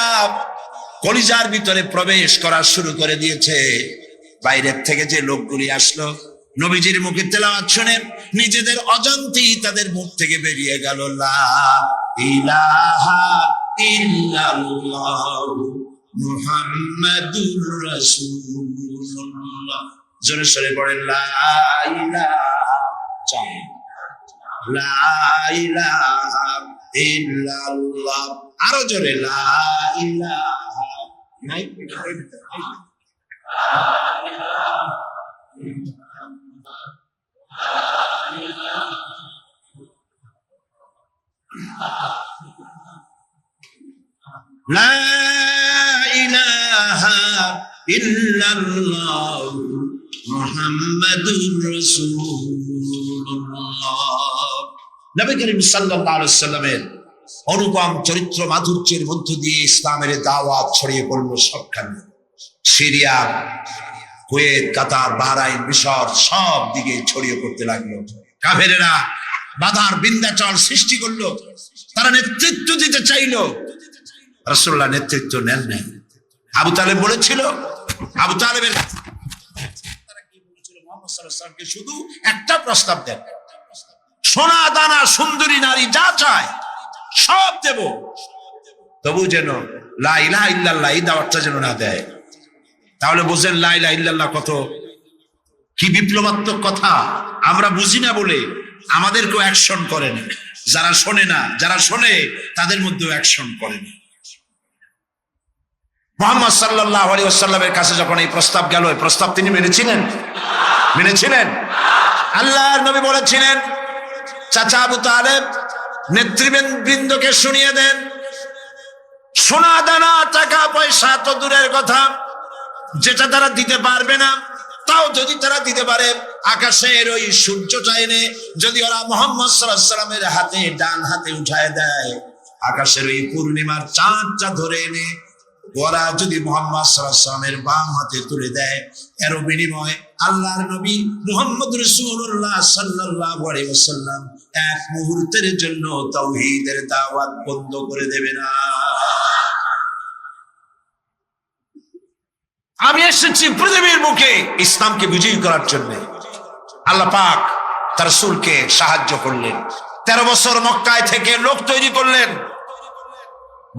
কলিজার ভিতরে প্রবেশ করা শুরু করে দিয়েছে। বাইরের থেকে যে লোকগুলি আসলো, নবীজির মুখে তেলাওয়াত শুনে নিজেদের অজান্তেই তাদের মুখ থেকে বেরিয়ে গেল, লা ইলাহা ইল্লাল্লাহ মুহাম্মাদুর রাসূলুল্লাহ। জোরে সরে পড়েন, লা ইলাহা, লা ইলাহা ইল্লাল্লাহ। আরো জোরে, লা ইলাহা। নাই লা ইলাহা ইল্লাল্লাহ মুহাম্মাদুর রাসূলুল্লাহ। নবী করিম সাল্লাল্লাহু আলাইহি ওয়াসাল্লামের অনুপম চরিত্র মাধুর্যের মধ্য দিয়ে ইসলামের দাওয়াত ছড়িয়ে পড়ল সবখানে। সিরিয়া, কুয়েত, কাতার, বাহরাইন, মিশর সব দিকে ছড়িয়ে পড়তে লাগলো। কাফেরেরা বাধার বিন্ধ্যাচল সৃষ্টি করলো, তারা নেতৃত্ব দিতে চাইলো। রাসূলুল্লাহ নেতৃত্ব নেন নাই। আবু তালেব বলেছিল, আবু তালেবের তারা কি বলেছিল, মুহাম্মদ সাল্লাল্লাহু আলাইহি ওয়াসাল্লামকে শুধু একটা প্রস্তাব দেন, সোনা দানা সুন্দরী নারী যা চায় সব দেব, তবু যেন লা ইলাহা ইল্লাল্লাহ এই দাওয়াতটা যেন না দেয়। তাহলে বুঝেন লা ইলাহা ইল্লাল্লাহ কত কি বিপ্লবাত্মক কথা। আমরা বুঝি না বলে আমাদেরকেও অ্যাকশন করেন, যারা শোনে না, যারা শোনে তাদের মধ্যেও অ্যাকশন করেন। মুহাম্মদ সাল্লাল্লাহু আলাইহি ওয়াসাল্লামের কাছে যখন এই প্রস্তাব গেল, এই প্রস্তাব তিনি মেনেছিলেন? মেনেছিলেন? আল্লাহর নবী বলেছিলেন, চাচা আবু তালেব নেতৃবৃন্দকে শুনিয়ে দেন, সোনা দানা টাকা পয়সা তো দূরের কথা, যেটা তারা দিতে পারবে না, তাও যদি তারা দিতে পারে আকাশের ওই সূর্যটা এনে যদি ওরা মুহাম্মদ সাল্লাল্লাহু আলাইহি ওয়াসাল্লামের হাতে ডান হাতে উঠায় দেয়, আকাশের ওই পূর্ণিমার চাঁদটা ধরে এনে ওরা যদি মুহাম্মদ সাল্লাল্লাহু আলাইহি ওয়াসাল্লামের বাম হাতে তুলে দেয়, এর বিনিময়ে আল্লাহর নবী মুহাম্মদ রাসূলুল্লাহ সাল্লাল্লাহু আলাইহি ওয়াসাল্লাম এক মুহূর্তের জন্য তাওহীদের দাওয়াত বন্ধ করে দেবে না। আমি এসেছি পৃথিবীর বুকে ইসলামকে বিজয়ী করার জন্য। আল্লাহ পাক তার রাসূলকে সাহায্য করলেন, 13 বছর মক্কায় থেকে লোক তৈরি করলেন।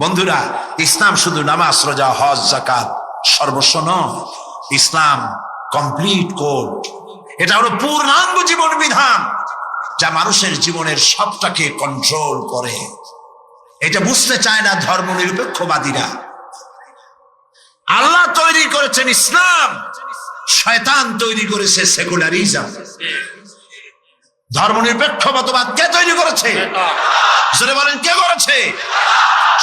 বন্ধুরা, ইসলাম শুধু নামাজ রোজা হজ যাকাত সর্বস্ব নয়, ইসলাম কমপ্লিট কোড। এটা হলো পূর্ণাঙ্গ জীবন বিধান যা মানুষের জীবনের সবটাকে কন্ট্রোল করে। এটা বুঝতে চায় না ধর্ম নিরপেক্ষবাদীরা। আল্লাহ তৈরি করেছেন ইসলাম, শয়তান তৈরি করেছে সেকুলারিজম। ধর্ম নিরপেক্ষ মতবাদ কে তৈরি করেছে? জোরে বলেন, কে করেছে?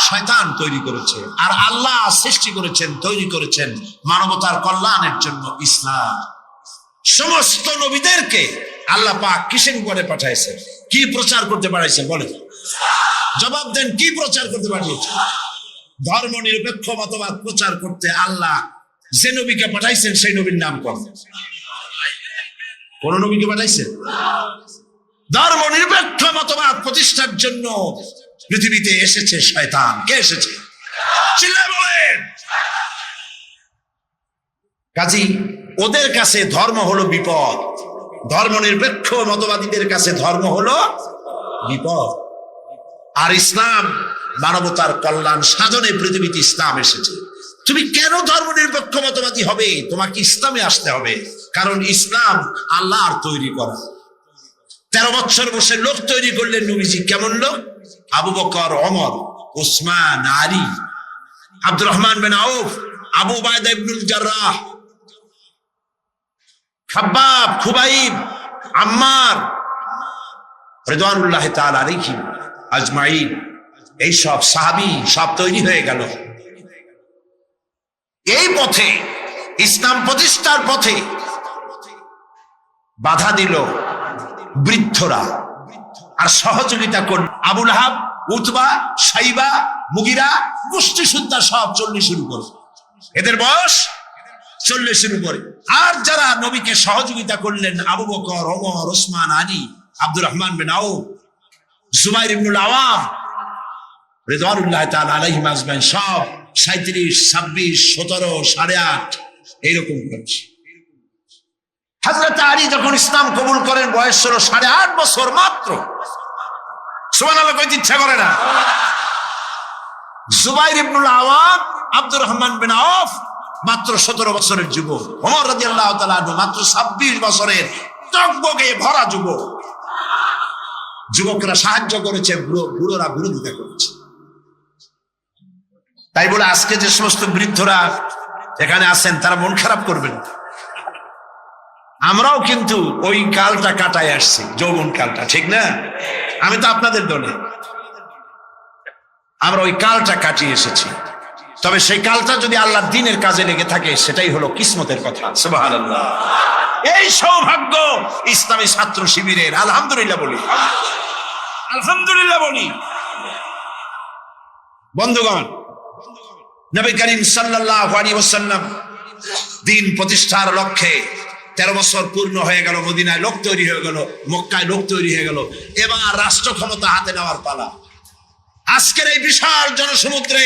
শয়তান তৈরি করেছে। আর আল্লাহ সৃষ্টি করেছেন, তৈরি করেছেন মানবতার কল্যাণের জন্য ইসলাম। সমস্ত নবীদেরকে আল্লাহ পাক কিসের উপরে পাঠাইছেন? কি প্রচার করতে পাঠাইছেন? বলেন, জবাব দেন, কি প্রচার করতে পাঠিয়েছেন? ধর্ম নিরপেক্ষ মতবাদ প্রচার করতে আল্লাহ যে নবীকে পাঠাইছেন সেই নবীর নাম কোন? কোন নবীকে পাঠাইছেন? ধর্ম নিরপেক্ষ মতবাদ প্রতিষ্ঠার জন্য পৃথিবীতে এসেছে শয়তান। কে এসেছে? চিল্লায়ে বলেন। কাজী ওদের কাছে ধর্ম হলো বিপদ, ধর্ম নিরপেক্ষ মতবাদীদের কাছে ধর্ম হলো বিপদ। আর ইসলাম মানবতার কল্যাণ সাধনে পৃথিবীতে ইসলাম এসেছে। তুমি কেন ধর্ম নিরপেক্ষ মতবাদী হবে? তোমাকে ইসলামে আসতে হবে, কারণ ইসলাম আল্লাহর তৈরি করা। 13 বছর বসে লোক তৈরি করলেন নবীজি। কেমন লোক? আবু বকর, ওমর, উসমান, আলী, আব্দুর রহমান বিন আউফ, আবু উবাইদা ইবনুল জাররাহ, খাব্বাব, খুবাইব, আম্মার রিদওয়ানুল্লাহি তাআলা আলাইহিম আজমাইন। এই সব সাহাবী সব তৈরি হয়ে গেল। এই পথে, ইসলাম প্রতিষ্ঠার পথে বাধা দিল বৃদ্ধরা, আর সহযোগিতা করল আবু লাহাব, উতবা, সাইবা, মুগিরা, গোষ্ঠী সুদ্ধা সব 40 উপরে। এদের বয়স 40 উপরে। আর যারা নবীকে সহযোগিতা করলেন, আবু বকর, ওমর, ওসমান, আলী, আব্দুর রহমান বিন আউফ, জুবাইর ইবনুল আওয়াম রিদওয়ানুল্লাহি তাআলা আলাইহিম আজমাইন, সব 37, 26, 17, 8.5 এইরকম করছে। হযরত আলী যখন ইসলাম কবুল করেন বয়স ছিল 8.5 বছর মাত্র। সুবহানাল্লাহ কইতে ইচ্ছা করে না? জুবাইর ইবনুল আওয়াম, আব্দুর রহমান বিন আউফ মাত্র 17 বছরের যুবক। ওমর রাদিয়াল্লাহু তাআলা মাত্র 26 বছরের টকবগে ভরা যুবক। যুবকরা সাহায্য করেছে, বুড়োরা বিরোধিতা করেছে। তাই বলে আজকে যে সমস্ত বৃদ্ধরা এখানে আছেন তারা মন খারাপ করবেন। আমরাও কিন্তু ওই কালটা কাটায় আসছি, যৌবন কালটা, ঠিক না? আমি তো আপনাদের দলে, আমরা ওই কালটা কাটিয়ে এসেছি। তবে সেই কালটা যদি আল্লাহর দ্বীনের কাজে লেগে থাকে সেটাই হলো কিসমতের কথা। সুবহানাল্লাহ। এই সৌভাগ্য ইসলামী ছাত্র শিবিরের। আলহামদুলিল্লাহ বলি, আলহামদুলিল্লাহ বলি। বন্ধুগণ, নবী করিম সাল্লাল্লাহু আলাইহি ওয়াসাল্লাম দ্বীন প্রতিষ্ঠার লক্ষ্যে 13 বছর পূর্ণ হয়ে গেল। মদিনায় লোক তৈরি হয়ে গেল, মক্কায় লোক তৈরি হয়ে গেল। এবার রাষ্ট্র ক্ষমতা হাতে নেওয়ার পালা। আজকের এই বিশাল জনসমুদ্রে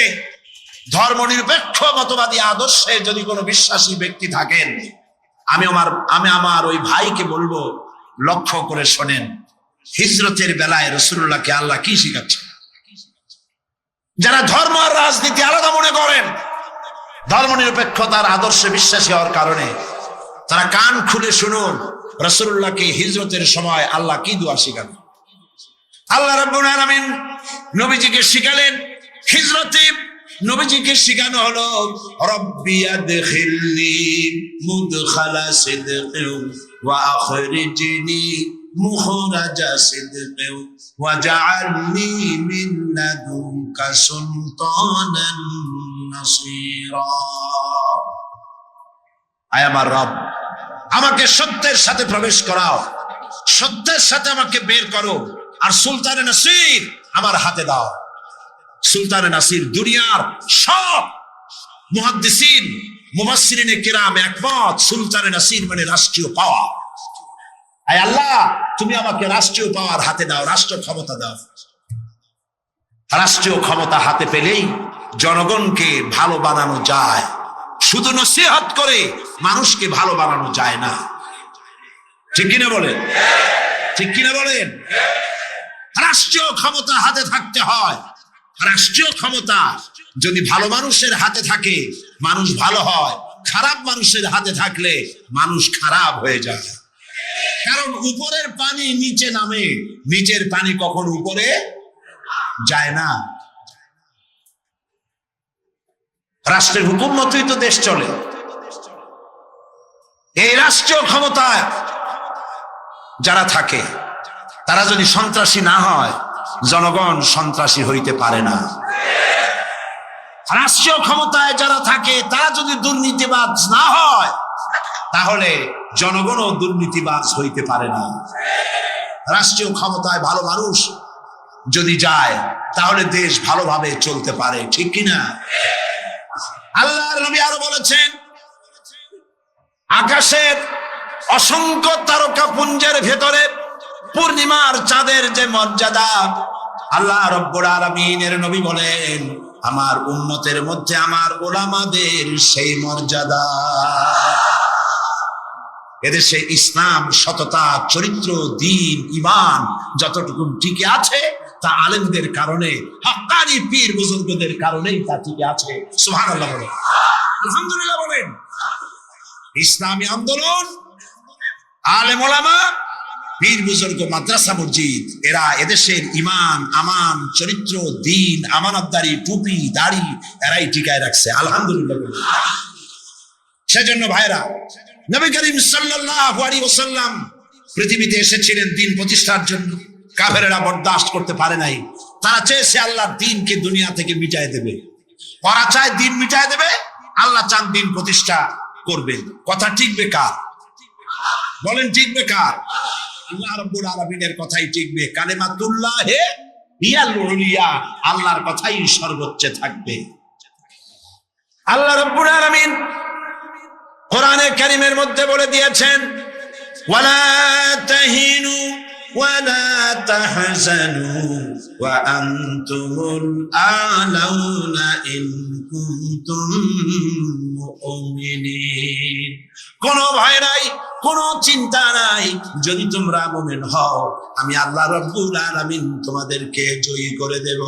ধর্মনিরপেক্ষ মতবাদী আদর্শে যদি কোনো বিশ্বাসী ব্যক্তি থাকেন, আমি আমার ওই ভাইকে বলবো, লক্ষ্য করে শোনেন, হিজরতের বেলায় রাসূলুল্লাহকে আল্লাহ কি শিখাচ্ছে? যারা ধর্ম আর রাজনীতি আলাদা মনে করেন, ধর্মনিরপেক্ষতার আদর্শে বিশ্বাসী হওয়ার কারণে তারা কান খুলে শুনুন, রাসূলুল্লাহকে হিজরতের সময় আল্লাহ কি দোয়া শিখালেন। আল্লাহ রাব্বুল আলামিন নবীজিকে শিখালেন হিজরতে। নবীজিকে শিখানো হলো, রব্বি আদখিলনি মুদখালা সিদকিন ওয়া আখরিজনি মুখরাজা সিদকিন ওয়াজআলনি মিন লাদুনকা সুলতানান নাসীরা। আয় আমার রব, আমাকে সত্যের সাথে প্রবেশ করাও, সত্যের সাথে আমাকে বের করো, আর সুলতানে নাসির আমার হাতে দাও। সুলতানে নাসির দুনিয়ার সব মুহাদ্দিসিন মুফাসসিরিনে কিরাম একমত, সুলতানে নাসির মানে রাষ্ট্রীয় পাওয়ার। আয় আল্লাহ, তুমি আমাকে রাষ্ট্রীয় পাওয়ার হাতে দাও, রাষ্ট্র ক্ষমতা দাও। রাষ্ট্রীয় ক্ষমতা হাতে পেলেই জনগণকে ভালো বানানো যায়, শুধু নসিহত করে মানুষকে ভালো বানানো যায় না। ঠিক কিনা বলেন? ঠিক কিনা বলেন? রাষ্ট্রীয় ক্ষমতা হাতে থাকতে হয়। রাষ্ট্রীয় ক্ষমতা যদি ভালো মানুষের হাতে থাকে, মানুষ ভালো হয়। খারাপ মানুষের হাতে থাকলে মানুষ খারাপ হয়ে যায়। কারণ উপরের পানি নিচে নামে, নিচের পানি কখনো উপরে যায় না। রাষ্ট্রের হুকুম মতোই তো দেশ চলে। এই রাষ্ট্রীয় ক্ষমতায় যারা থাকে, তারা যদি সন্ত্রাসী না হয়, জনগণ সন্ত্রাসী হইতে পারে না। রাষ্ট্রীয় ক্ষমতায় যারা থাকে, তারা যদি দুর্নীতিবাজ না হয়, তাহলে জনগণও দুর্নীতিবাজ হইতে পারে না। রাষ্ট্রীয় ক্ষমতায় ভালো মানুষ যদি যায়, তাহলে দেশ ভালোভাবে চলতে পারে। ঠিক কিনা? আল্লাহর নবী আরো বলেছেন, আকাশের অসংখ্য তারকা পুঞ্জের ভেতরে পূর্ণিমার চাঁদের যে মর্যাদা, আল্লাহ রাব্বুল আলামিনের নবী বলেন, আমার উম্মতের মধ্যে আমার উলামাদের সেই মর্যাদা। এদেশে ইসলাম, সততা, চরিত্র, দ্বীন, ঈমান যতটুকু টিকে আছে, তা আলেমদের কারণে, হাক্কানি পীর বুজুর্গদের কারণেই তা টিকে আছে। সুবহানাল্লাহ বলেন, আলহামদুলিল্লাহ বলেন। ইসলামী আন্দোলন, আলেম ওলামা, পীর বুজুর্গ, মাদ্রাসা মসজিদ, এরা এদেশের ঈমান, আমান, চরিত্র, দ্বীন, আমানতদারি, টুপি, দাড়ি এরাই টিকায় রাখছে। আলহামদুলিল্লাহ। সেজন্য ভাইরা, নবী করিম সাল্লাল্লাহু আলাইহি ওয়াসাল্লাম পৃথিবীতে এসেছিলেন দ্বীন প্রতিষ্ঠার জন্য। কাফেরেরা বরদাস্ত করতে পারে নাই। তারা চেয়েছে আল্লাহর দ্বীনকে দুনিয়া থেকে মিটায় দেবে। ওরা চায় দ্বীন মিটায় দেবে, আল্লাহ চান দ্বীন প্রতিষ্ঠা করবেন। কথা টিকবে কার? বলেন, টিকবে কার? আল্লাহ রাব্বুল আলামিনের কথাই টিকবে। কালিমাতুল্লাহি হিয়াল উলিয়া, আল্লাহর কথাই সর্বোচ্চে থাকবে। আল্লাহ রাব্বুল আলামিন কোরআনে কারীমের মধ্যে বলে দিয়েছেন, ওয়ালা তাহিনু ওয়ালা তাহজানু ওয়া আনতুমুল আলাউনা ইন কুনতুম মুমিনিন। কোনো ভয় নাই, কোনো চিন্তা নাই, যদি তোমরা মুমিন হও, আমি আল্লাহ রাব্বুল আলামিন তোমাদেরকে জয়ী করে দেব।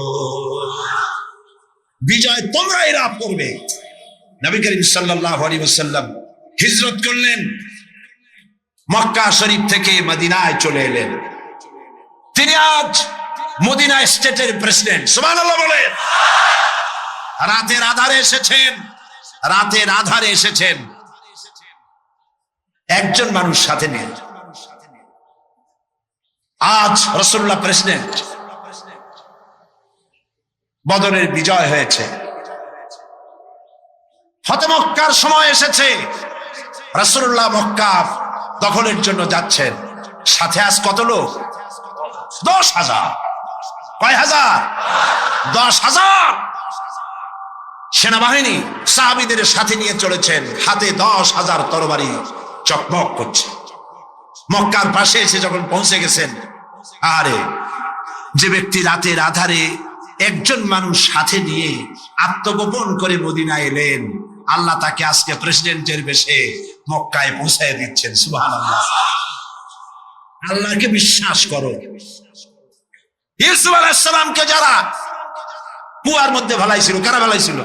বিজয় তোমরাই লাভ করবে। নবী করিম সাল্লাল্লাহু আলাইহি ওয়াসাল্লাম হিজরত করলেন, মক্কা শরীফ থেকে মদিনায় চলে এলেন। তিনি আজ মদিনা স্টেটের প্রেসিডেন্ট। সুবহানাল্লাহ বলেন। রাতের আধারে এসেছেন, রাতের আধারে এসেছেন, একজন মানুষ সাথে নেই। আজ রাসূলুল্লাহ প্রেসিডেন্ট। বদরের বিজয় হয়েছে, ফতে মক্কার সময় এসেছে। রাসূলুল্লাহ মক্কা দখলের জন্য যাচ্ছেন। সাথে আজ কত লোক? 10,000। কয় হাজার? 10,000 সেনাবাহিনী সাহাবীদের সাথে নিয়ে চলেছেন। হাতে 10,000 তরবারি চকমক করছে। মক্কার পাশে এসে যখন পৌঁছে গেছেন, আরে যে ব্যক্তি রাতের আধারে একজন মানুষ সাথে নিয়ে আত্মগোপন করে মদিনায় এলেন। আল্লাহ তাকে আজকে প্রেসিডেন্টের বেশে মক্কায় পৌঁছায় দিচ্ছেন। সুবহানাল্লাহ। আল্লাহকে বিশ্বাস করো। ইউসুফ আলাইহিস সালামকে যারা কুয়ার মধ্যে ভালাইছিল, কারা ভালাইছিল?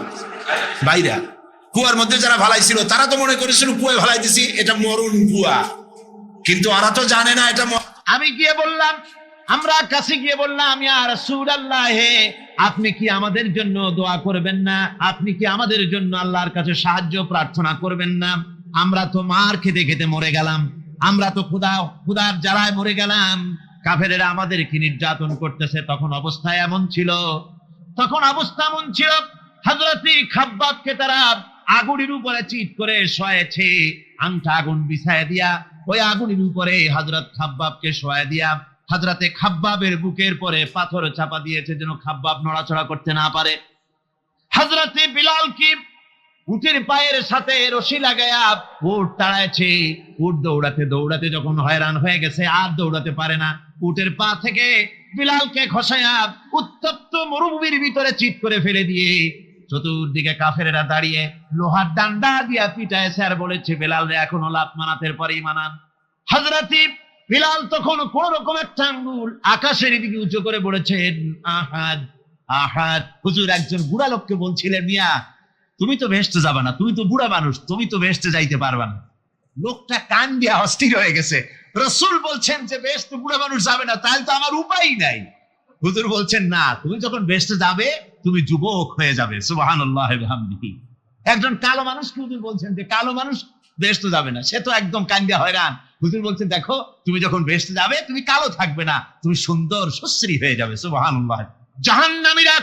ভাইরা, কুয়ার মধ্যে যারা ভালাইছিল তারা তো মনে করেছিল কুয়ায় ভালাই দিছি, এটা মরণ কুয়া, কিন্তু ওরা তো জানে না এটা। আমি গিয়ে বললাম, আমরা কাছে গিয়ে বললাম, ইয়া রাসূলুল্লাহ, আপনি কি আমাদের জন্য দোয়া করবেন না? আপনি কি আমাদের জন্য আল্লাহর কাছে সাহায্য প্রার্থনা করবেন না? আমরা তো মার খেতে খেতে মরে গেলাম, আমরা তো ক্ষুধার জ্বালায় মরে গেলাম, কাফেরেরা আমাদেরকে নির্যাতন করতেছে। তখন অবস্থা এমন ছিল হযরত খাব্বাবকে তারা আগুনের উপরে চিৎ করে শোয়াছে, আংটা আগুন বিছায় দিয়া ওই আগুনের উপরে হযরত খাব্বাবকে শোয়া দিয়া হযরতে খাব্বাবের বুকের পরে পাথর চাপা দিয়েছে যেন খাব্বাব নড়াচড়া করতে না পারে। হযরতে বিলালকে উটের পায়ের সাথে রশি লাগায়া উট তাড়াইছে। উট দৌড়াতে দৌড়াতে যখন হয়রান হয়ে গেছে, আর দৌড়াতে পারে না, উটের পা থেকে বিলালকে খসায়া উত্তপ্ত মরুভূমির ভিতরে চিৎ করে ফেলে দিয়ে চতুর্দিকে কাফেরেরা দাঁড়িয়ে লোহার ডান্ডা দিয়া পিটাইছে আর বলেছে, বিলাল রে এখনো লাত মানাতের পরেই মানান। হযরত বিলাল তখন কোন রকম একটা আঙ্গুল আকাশের দিকে উঁচু করে বলেছেন, আহাদ আহাদ। হুজুর একজন বুড়া লোককে বলছিলেন, মিয়া তুমি তো বেহেশতে যাবে না, তুমি তো বুড়া মানুষ, তুমি তো বেহেশতে যাইতে পারবে না। লোকটা কান দিয়া অস্থির হয়ে গেছে। রাসূল বলছেন যে বেহেশতে বুড়া মানুষ যাবে না, তাহলে তো আমার উপায় নাই। হুজুর বলছেন, না, তুমি যখন বেহেশতে যাবে তুমি যুবক হয়ে যাবে। সুবহানাল্লাহ ওয়া বিহামদিহি। একজন কালো মানুষকে হুজুর বলছেন যে কালো মানুষ বেহেশতে যাবে না, সে তো একদম কান দিয়া হয়রান। হুজুর বলছেন, দেখো তুমি যখন বেহেশতে যাবে তুমি কালো থাকবে না, তুমি সুন্দর সুশ্রী হয়ে যাবে। সুবহানাল্লাহ। জাহান্নামীরা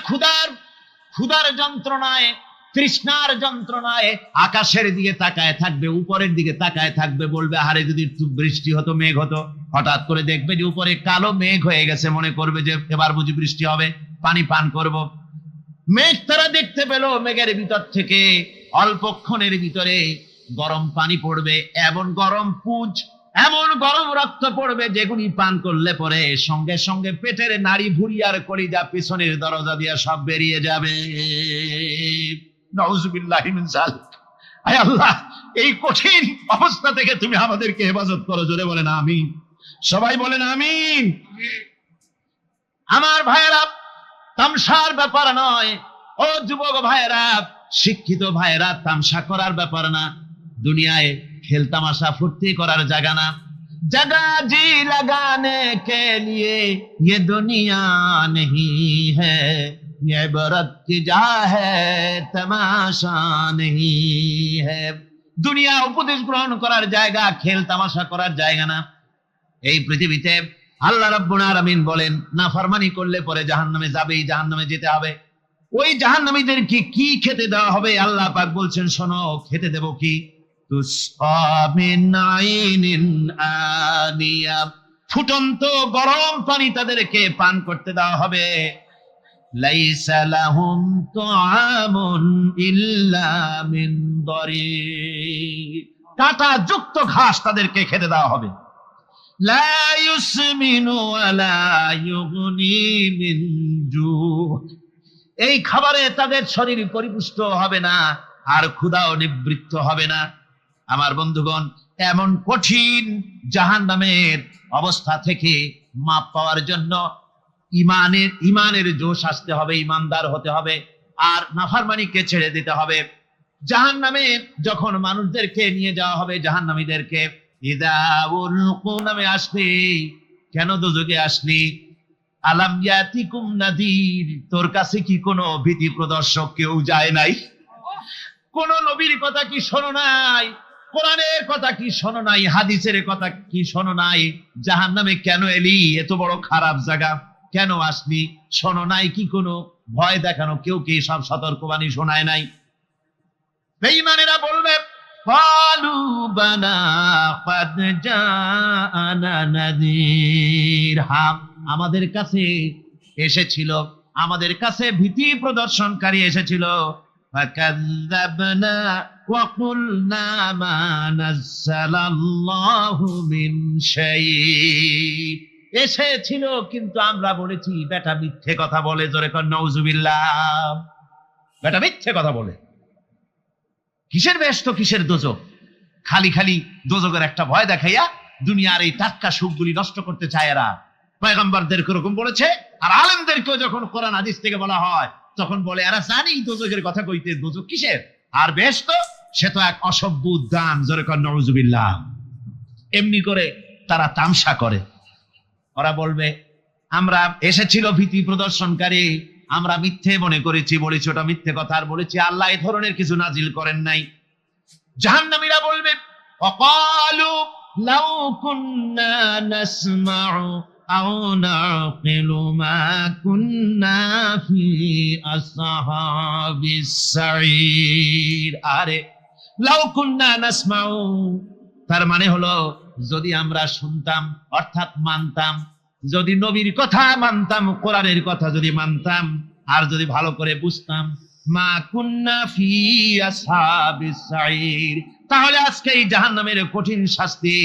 ক্ষুধার যন্ত্রণায়, তৃষ্ণার যন্ত্রণায় আকাশের দিকে তাকায় থাকবে, উপরের দিকে তাকায় থাকবে, বলবে আরে যদি একটু বৃষ্টি হতো, মেঘ হতো। হঠাৎ করে দেখবে যে উপরে কালো মেঘ হয়ে গেছে, মনে করবে যে এবার বুঝি বৃষ্টি হবে, পানি পান করব। মেঘ তারা দেখতে পেল, মেঘের ভিতর থেকে অল্পক্ষণের ভিতরে গরম পানি পড়বে, এমন গরম পুঁজ, এমন গরম রক্ত পড়বে যেগুলি পান করলে পরে সঙ্গে সঙ্গে পেটের নাড়ি ভুঁড়ি আর কলিজা পিছনের দরজা দিয়ে সব বেরিয়ে যাবে। নাউযুবিল্লাহি মিন যালিক। আয় আল্লাহ, এই কঠিন অবস্থা থেকে তুমি আমাদেরকে হেফাজত করো। জোরে বলেন আমিন। সবাই বলেন আমিন। আমার ভাইয়েরা, তামসার ব্যাপার নয়। ও যুবক ভাইয়েরা, শিক্ষিত ভাইয়েরা, তামসা করার ব্যাপার না। দুনিয়ায় খেল তামাশা ফুর্তি করার জায়গা না। जगह जी लगाने के लिए ये दुनिया नहीं है, ये इबरत की जा है तमाशा नहीं है। দুনিয়া উপদেশ গ্রহণ করার জায়গা, খেল তামাশা করার জায়গা না। এই পৃথিবীতে আল্লাহ রাব্বুল আলামিন বলেন, নাফরমানি করলে পরে জাহান্নামে যাবেই, জাহান্নামে যেতে হবে। ওই জাহান্নামীদেরকে কি খেতে দেওয়া হবে? আল্লাহ পাক বলছেন, শোনো, খেতে দেব কি? ফুটন্ত গরম পানি তাদেরকে পান করতে দেওয়া হবে। লাইসা লাহুম তুআমুন ইল্লা মিন দরির, কাঁটা যুক্ত ঘাস তাদেরকে খেতে দেওয়া হবে। লা ইউসমিনু ওয়ালা ইউগনি মিন জু, এই খাবারে তাদের শরীর পরিপুষ্ট হবে না, আর ক্ষুধাও নিবৃত্ত হবে না। আমার বন্ধুগণ, এমন কঠিন জাহান্নামের অবস্থা থেকে মাপ পাওয়ার জন্য ইমানের জোশ আসতে হবে, ইমানদার হতে হবে, আর নাফরমানিকে ছেড়ে দিতে হবে। জাহান্নামে যখন মানুষদেরকে নিয়ে যাওয়া হবে, জাহান্নামীদেরকে, ইদা উলকু নামে আসলি, কেন দোজখে আসলি? আলাম ইয়াতিকুম নাদির, তোর কাছে কি কোনো ভীতি প্রদর্শক কেউ যায় নাই? কোন নবীর কথা কি শোনো নাই? কোরআনের কথা কি শোনো নাই? হাদিসের কথা কি শোনো নাই? জাহান্নামে কেন এলি? এত বড় খারাপ জায়গা কেন আসলি? শোনো নাই কি? কোনো ভয় দেখানো কেউ কি সব সতর্কবাণী শোনায় নাই? বেঈমানেরা বলবে, ক্বালু বালা ক্বাদ জাআনা নাযীর, হ্যাঁ আমাদের কাছে এসেছিল, আমাদের কাছে ভীতি প্রদর্শনকারী এসেছিল। ফাকাযযাবনা ওয়া কুলনা মা নাযালাল্লাহু মিন শাই, এসেছিল, কিন্তু আমরা বলেছি বেটা মিথ্যে কথা বলে, জোরে কর নাউজুবিল্লাহ। বেটা মিথ্যে কথা বলে। কিসের বেহেশত, কিসের দোজক? খালি খালি দোজকের একটা ভয় দেখাইয়া দুনিয়ার এই টাটকা সুখগুলি নষ্ট করতে চায় এরা। পয়গম্বরদের এরকম বলেছে, আর আলেমদেরকেও যখন কোরআন হাদিস থেকে বলা হয় তখন বলে এরা জানি দোজকের কথা কইতে, দোজক কিসের আর বেহেশত, সে তো এক অসভ্য উদ্যান, জোরে কর নাউজুবিল্লাহ। এমনি করে তারা তামসা করে। ওরা বলবে আমরা এসেছিল ভীতি প্রদর্শনকারী, আমরা মিথ্যে মনে করেছি, বলেছি ওটা মিথ্যে কথা, আর বলেছি আল্লাহ এই ধরনের কিছু নাজিল করেন নাই। জাহান্নামীরা বলবে ওয়াকালু লাউ কুন্না নাসমাউ আও নাকিলু মা কুন্না ফি আসহাবিস সাঈর। আরে লাউ কুন্না নাসমাউ, তার মানে হলো যদি আমরা শুনতাম অর্থাৎ মানতাম, যদি নবীর কথা মানতাম, কোরআনের কথা যদি মানতাম, আর যদি ভালো করে বুঝতাম, মা কুন্না ফি আসহাবিস সাঈর, তাহলে আজকে এই জাহান্নামের কঠিন শাস্তি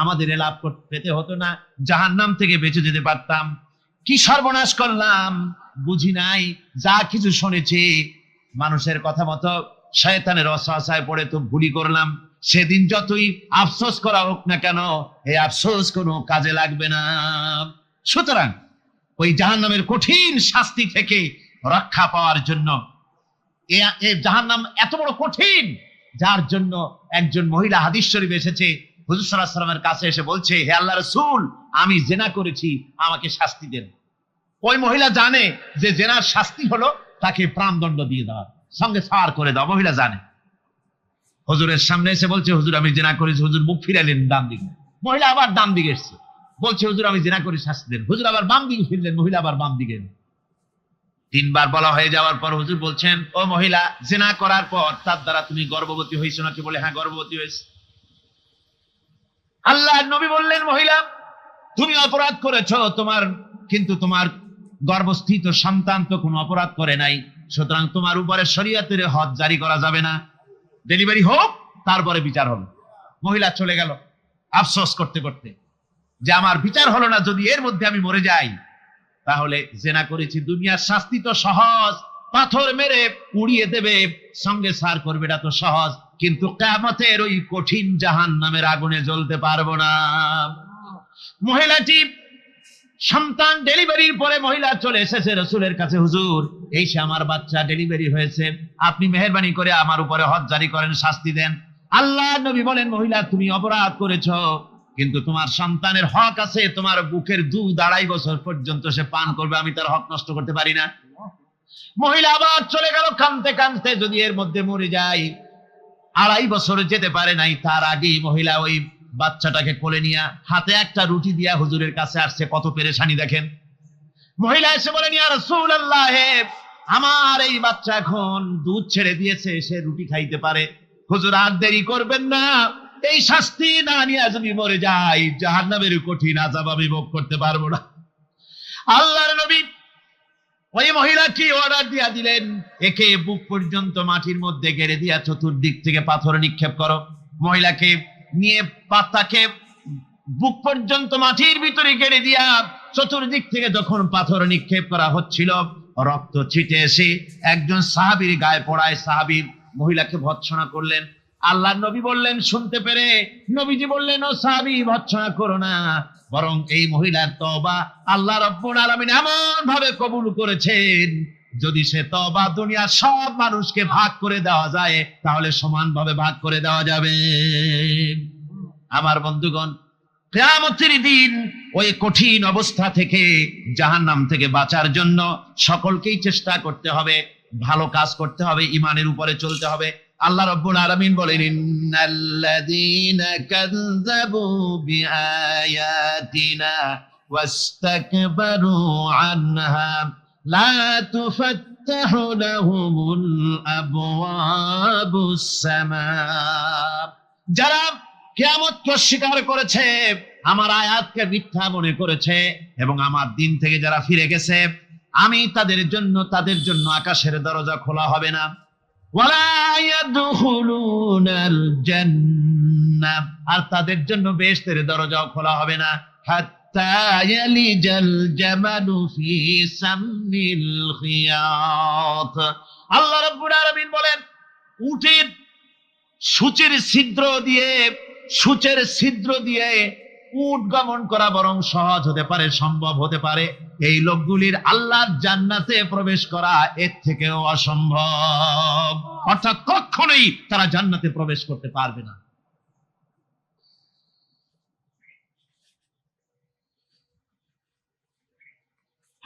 আমাদের লাভ পেতে হতো না, জাহান্নাম থেকে বেঁচে যেতে পারতাম। কি সর্বনাশ করলাম বুঝি নাই, যা কিছু শুনেছি মানুষের কথা মতো শয়তানের ওয়াসওয়াসায় পড়ে তো ভুলই করলাম। সেদিন যতই আফসোস করা হোক না কেন, এই আফসোস কোনো কাজে লাগবে না। সুতরাং ওই জাহান্নামের কঠিন শাস্তি থেকে রক্ষা পাওয়ার জন্য, এই জাহান্নাম এত বড় কঠিন, যার জন্য একজন মহিলা হাদিস শরীফে এসেছে, হুজুর সাল্লাল্লাহু আলাইহি ওয়াসাল্লামের কাছে এসে বলছে, হে আল্লাহর রাসূল, আমি জিনা করেছি, আমাকে শাস্তি দেন। ওই মহিলা জানে যে জিনার শাস্তি হলো তাকে প্রাণদণ্ড দিয়ে দেওয়া, সঙ্গে ছাড় করে দেওয়া, মহিলা জানে। হুজুরের সামনে এসে বলছে, হুজুর আমি জিনা করেছি। হুজুর মুখ ফিরাইলেন ডান দিকে, মহিলা আবার ডান দিকে এসছে, বলছে হুজুর আমি জিনা করে শাস্তি দেন। হুজুর আবার বাম দিকে ফিরলেন, মহিলা আবার বাম দিকে। তিনবার বলা হয়ে যাওয়ার পর হুজুর বলছেন, ও মহিলা, জিনা করার পর তার দ্বারা তুমি গর্ভবতী হয়েছো নাকি? বলে হ্যাঁ, গর্ভবতী হয়েছে। আল্লাহর নবী বললেন, মহিলা তুমি অপরাধ করেছো, কিন্তু তোমার গর্ভস্থিত সন্তান তো কোনো অপরাধ করে নাই, সুতরাং তোমার উপরে শরীয়তের হদ জারি করা যাবে না, ডেলিভারি হোক তারপরে বিচার হবে। মহিলা চলে গেল আফসোস করতে করতে যে আমার বিচার হলো না, যদি এর মধ্যে আমি মরে যাই তাহলে জিনা করেছি। দুনিয়ার শাস্তি তো সহজ, পাথর মেরে উড়িয়ে দেবে, সঙ্গে সার করবে, এটা তো সহজ, কিন্তু কিয়ামতের ওই কঠিন জাহান্নামের আগুনে জ্বলতে পারবো না। মহিলাটি সন্তান ডেলিভারির পরে মহিলা চলে এসেছে রাসূলের কাছে, হুজুর এই সে আমার বাচ্চা ডেলিভারি হয়েছে, আপনি মেহেরবানি করে আমার উপরে হদ জারি করেন, শাস্তি দেন। আল্লাহ নবী বলেন, মহিলা তুমি অপরাধ করেছো, কিন্তু তোমার সন্তানের হক আছে, তোমার বুকের দুধ 2.5 বছর পর্যন্ত সে পান করবে, আমি তার হক নষ্ট করতে পারি না। মহিলা আবার চলে গেল কাঁদতে কাঁদতে, যদি এর মধ্যে মরে যায়। 2.5 বছর যেতে পারে নাই, তার আগেই মহিলা ওই বাচ্চাটাকে কোলে নিয়ে হাতে একটা রুটি দিয়া হুজুরের কাছে আসছে। কত পেরেশানি দেখেন। মহিলা এসে বলেন, ইয়া রাসূলুল্লাহ, আমার এই বাচ্চা এখন দুধ ছেড়ে দিয়েছে, সে রুটি খাইতে পারে, হুজুর আর দেরি করবেন না, এই শাস্তি না নিয়ে যদি মরে যাই জাহান্নামের কঠিন আযাব আমি ভোগ করতে পারবো না। আল্লাহর নবী ওই মহিলাকে অর্ডার দিয়া দিলেন, একে বুক পর্যন্ত মাটির মধ্যে গেড়ে দিয়া চতুর্দিক থেকে পাথর নিক্ষেপ করো। মহিলাকে নিয়ে পাতাকে বুক পর্যন্ত মাটির ভিতরে গেড়ে দিয়া চতুর্দিক থেকে যখন পাথর নিক্ষেপ করা হচ্ছিল, রক্ত ছিটে এসে একজন সাহাবীর গায়ে পড়ায়, সাহাবী মহিলাকে ভৎসনা করলেন। আল্লাহর নবী বললেন শুনতে পেরে, নবীজি বললেন, ও সাহাবী ভৎসনা করো না, বরং এই মহিলার তওবা আল্লাহ রাব্বুল আলামিন এমন ভাবে কবুল করেছেন, যদি সে তওবা দুনিয়ার সব মানুষকে ভাগ করে দেওয়া যায় তাহলে সমানভাবে ভাগ করে দেওয়া যাবে। আমার বন্ধুগণ, কিয়ামতের দিন ওই কঠিন অবস্থা থেকে, জাহান্নাম থেকে বাঁচার জন্য সকলকেই চেষ্টা করতে হবে, ভালো কাজ করতে হবে, ঈমানের উপরে চলতে হবে। আল্লাহ রাব্বুল আলামিন বলেন, ইন্নাল্লাযীনা কাযযাবু বিআয়াতিনা ওয়াস্তাকবারু আনহা লা তুফাত্তাহু লাহুমুল আবওয়াবুস সামা। যারা কিয়ামতকে অস্বীকার করেছে, আমার আয়াতকে মিথ্যা মনে করেছে এবং আমার দিন থেকে যারা ফিরে গেছে, আমি তাদের জন্য আকাশের দরজা খোলা হবে না। ওয়ালা ইয়াদখুলুনাল জান্নাহ, আর তাদের জন্য বেহেশতের দরজাও খোলা হবে না। হাত্তা ইয়ালিজাল জামালু ফি সামিল খিয়াত। আল্লাহ রাব্বুল আলামিন বলেন, উটের সূচের ছিদ্র দিয়ে উট গমন করা বরং সহজ হতে পারে, সম্ভব হতে পারে। এই লোকগুলির আল্লাহর জান্নাতে প্রবেশ করা এর থেকেও অসম্ভব। অর্থাৎ কখনোই তারা জান্নাতে প্রবেশ করতে পারবে না।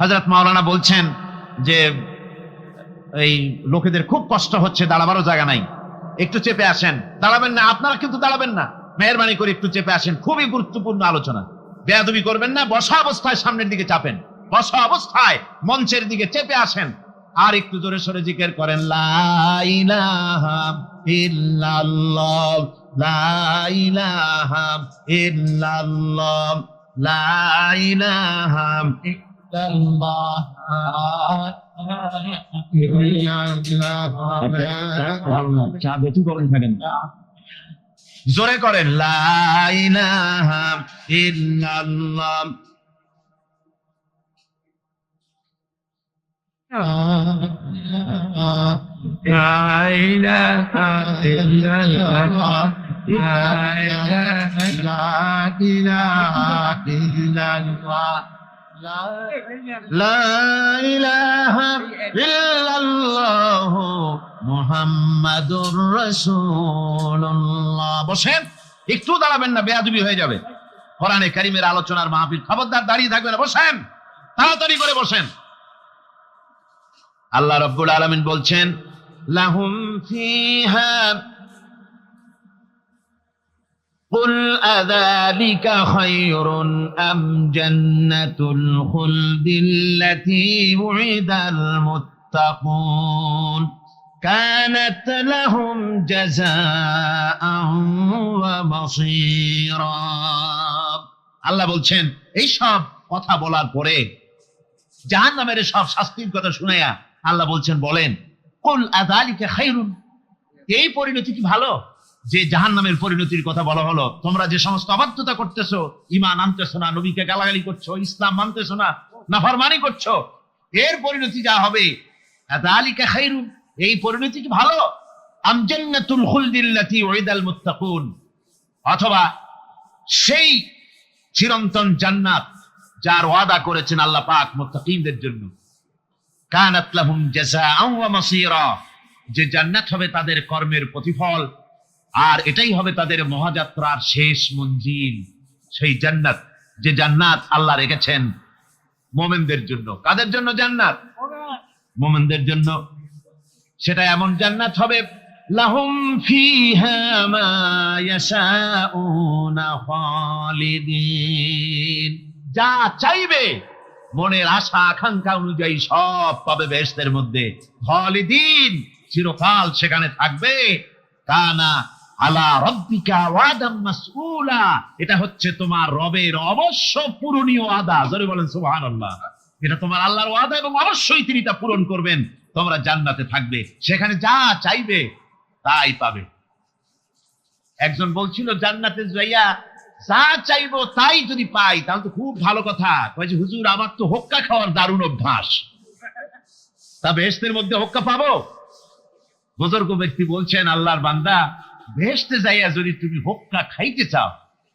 হযরত মাওলানা বলছেন যে এই লোকেদের খুব কষ্ট হচ্ছে, দাঁড়াবারও জায়গা নাই, একটু চেপে আসেন। দাঁড়াবেন না, আপনারা কিন্তু দাঁড়াবেন না, মেহরবানি করে একটু চেপে আসেন। খুবই গুরুত্বপূর্ণ আলোচনা, বেয়াদবি করবেন না। বসা অবস্থায় সামনের দিকে চাপেন, বসা অবস্থায় মঞ্চের দিকে চেপে আসেন। আর একটু জোরে সরে জিকির করেন, লা ইলাহা ইল্লাল্লাহ, লা ইলাহা ইল্লাল্লাহ, লা ইলাহা ইল্লাল্লাহ। জোরে করেন, লা ইলাহা ইল্লাল্লাহ। মুহাম্মাদুর রাসূলুল্লাহ। বসেন, একটু দাঁড়াবেন না, বেয়াদবি হয়ে যাবে। কোরআনে কারীমের আলোচনার মাহফিল, খবরদার দাঁড়িয়ে থাকবেন না, বসেন, তাড়াতাড়ি করে বসেন। আল্লাহ রাব্বুল আলামিন বলছেন, লাহুম ফিহা কুল আযালিকা খায়রুন আম জান্নাতুল খুলদিল্লাতী উইদাল মুত্তাকুন কানাত লাহুম জাযাআন ওয়া মাসীরা। আল্লাহ বলছেন, এই সব কথা বলার পরে জাহান্নামের সব শাস্তির কথা শুনাইয়া আল্লাহ বলছেন, বলেন, কুল আযালিকা খায়রুন, এই পরিণতি কি ভালো যে জাহান্নামের পরিণতির কথা বলা হলো? তোমরা যে সমস্ত অবাধ্যতা করতেছো, ঈমান আনতেছো না, নবীকে গালাগালি করছো, ইসলাম মানতেছো না, নাফরমানি করছো, এর পরিণতি যা হবে, আযালিকা খায়রুন, এই পরিণতি কি ভালো? আম জান্নাতুল খুলদিল্লাতী উইদাল মুত্তাকুন, অথবা সেই চিরন্তন জান্নাত যার ওয়াদা করেছেন আল্লাহ পাক মুত্তাকিনদের জন্য। কানাত লাহুম জাযাআন ওয়া মাসীরা, যে জান্নাত হবে তাদের কর্মের প্রতিফল, আর এটাই হবে তাদের মহাযাত্রার শেষ মঞ্জিল। সেই জান্নাত, যে জান্নাত আল্লাহ রেখেছেন মুমিনদের জন্য। কাদের জন্য জান্নাত? মুমিনদের জন্য। সেটা এমন জান্নাত হবে, লাহুম ফিহা মা ইয়াশাউনা খালিদিন, যা চাইবে মনের আশা আকাঙ্ক্ষা অনুযায়ী সব পাবে বেহেশতের মধ্যে। খালিদিন, চিরকাল সেখানে থাকবে। কানা আলা রাব্বিকা ওয়াদাম মাসউলা, এটা হচ্ছে তোমার রবের অবশ্য পূরণীয় ওয়াদা। জোরে বলেন সুবহানাল্লাহ। এটা তোমার আল্লাহর ওয়াদা এবং অবশ্যই তিনি তা পূরণ করবেন। তোমরা জান্নাতে থাকবে, সেখানে যা চাইবে তাই পাবে। একজন বলছিল, জান্নাতে যাইয়া যা চাইবো তাই যদি পাই তাহলে তো খুব ভালো কথা। কয় যে, হুজুর, আমার তো হোক্কা খাওয়ার দারুণ অভ্যাস, তা বেহেশতের মধ্যে হোক্কা পাবো? বুজুর্গ ব্যক্তি বলছেন, আল্লাহর বান্দা, বেহেশতে যাইয়া যদি তুমি হোক্কা খাইতে চাও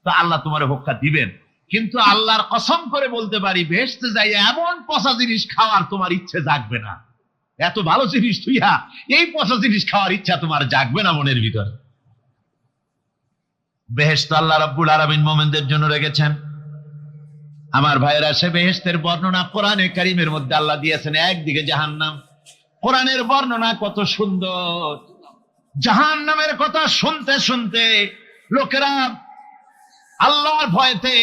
তো আল্লাহ তোমার হোক্কা দিবেন, কিন্তু আল্লাহর কসম করে বলতে পারি, বেহেশতে যাইয়া এমন পচা জিনিস খাওয়ার তোমার ইচ্ছে জাগবে না। এত ভালো জিনিস তুইয়া এই পচা জিনিস খাওয়ার ইচ্ছা তোমার জাগবে না মনের ভিতরে। বেহেশত আল্লাহ রাব্বুল আলামিন মুমিনদের জন্য রেখেছেন। আমার ভাইয়েরা, সে বেহেশতের বর্ণনা কোরআনে কারীমের মধ্যে আল্লাহ দিয়েছেন। একদিকে জাহান্নাম, কোরআনের বর্ণনা কত সুন্দর। জাহান্নামের কথা শুনতে শুনতে লোকেরা আল্লাহর ভয়তে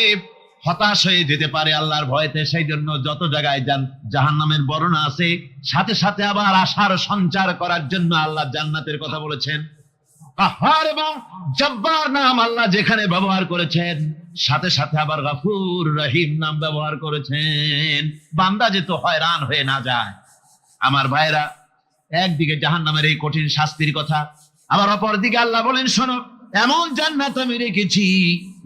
হতাশ হয়ে যেতে পারে, আল্লাহর ভয়তে। সেই জন্য যত জায়গায় জাহান্নামের বর্ণনা আছে, সাথে সাথে আবার আশার সঞ্চার করার জন্য আল্লাহ জান্নাতের কথা বলেছেন। কাহ্হার এবং জব্বার নাম আল্লাহ যেখানে ব্যবহার করেছেন, সাথে সাথে আবার গফুর রহিম নাম ব্যবহার করেছেন, বান্দা যেন হয়রান হয়ে না যায়। আমার ভাইরা, একদিকে জাহান্নামের এই কঠিন শাস্তির কথা, আবার অপর দিকে আল্লাহ বলেন, শোনো, এমন জান্নাত আমি রেখেছি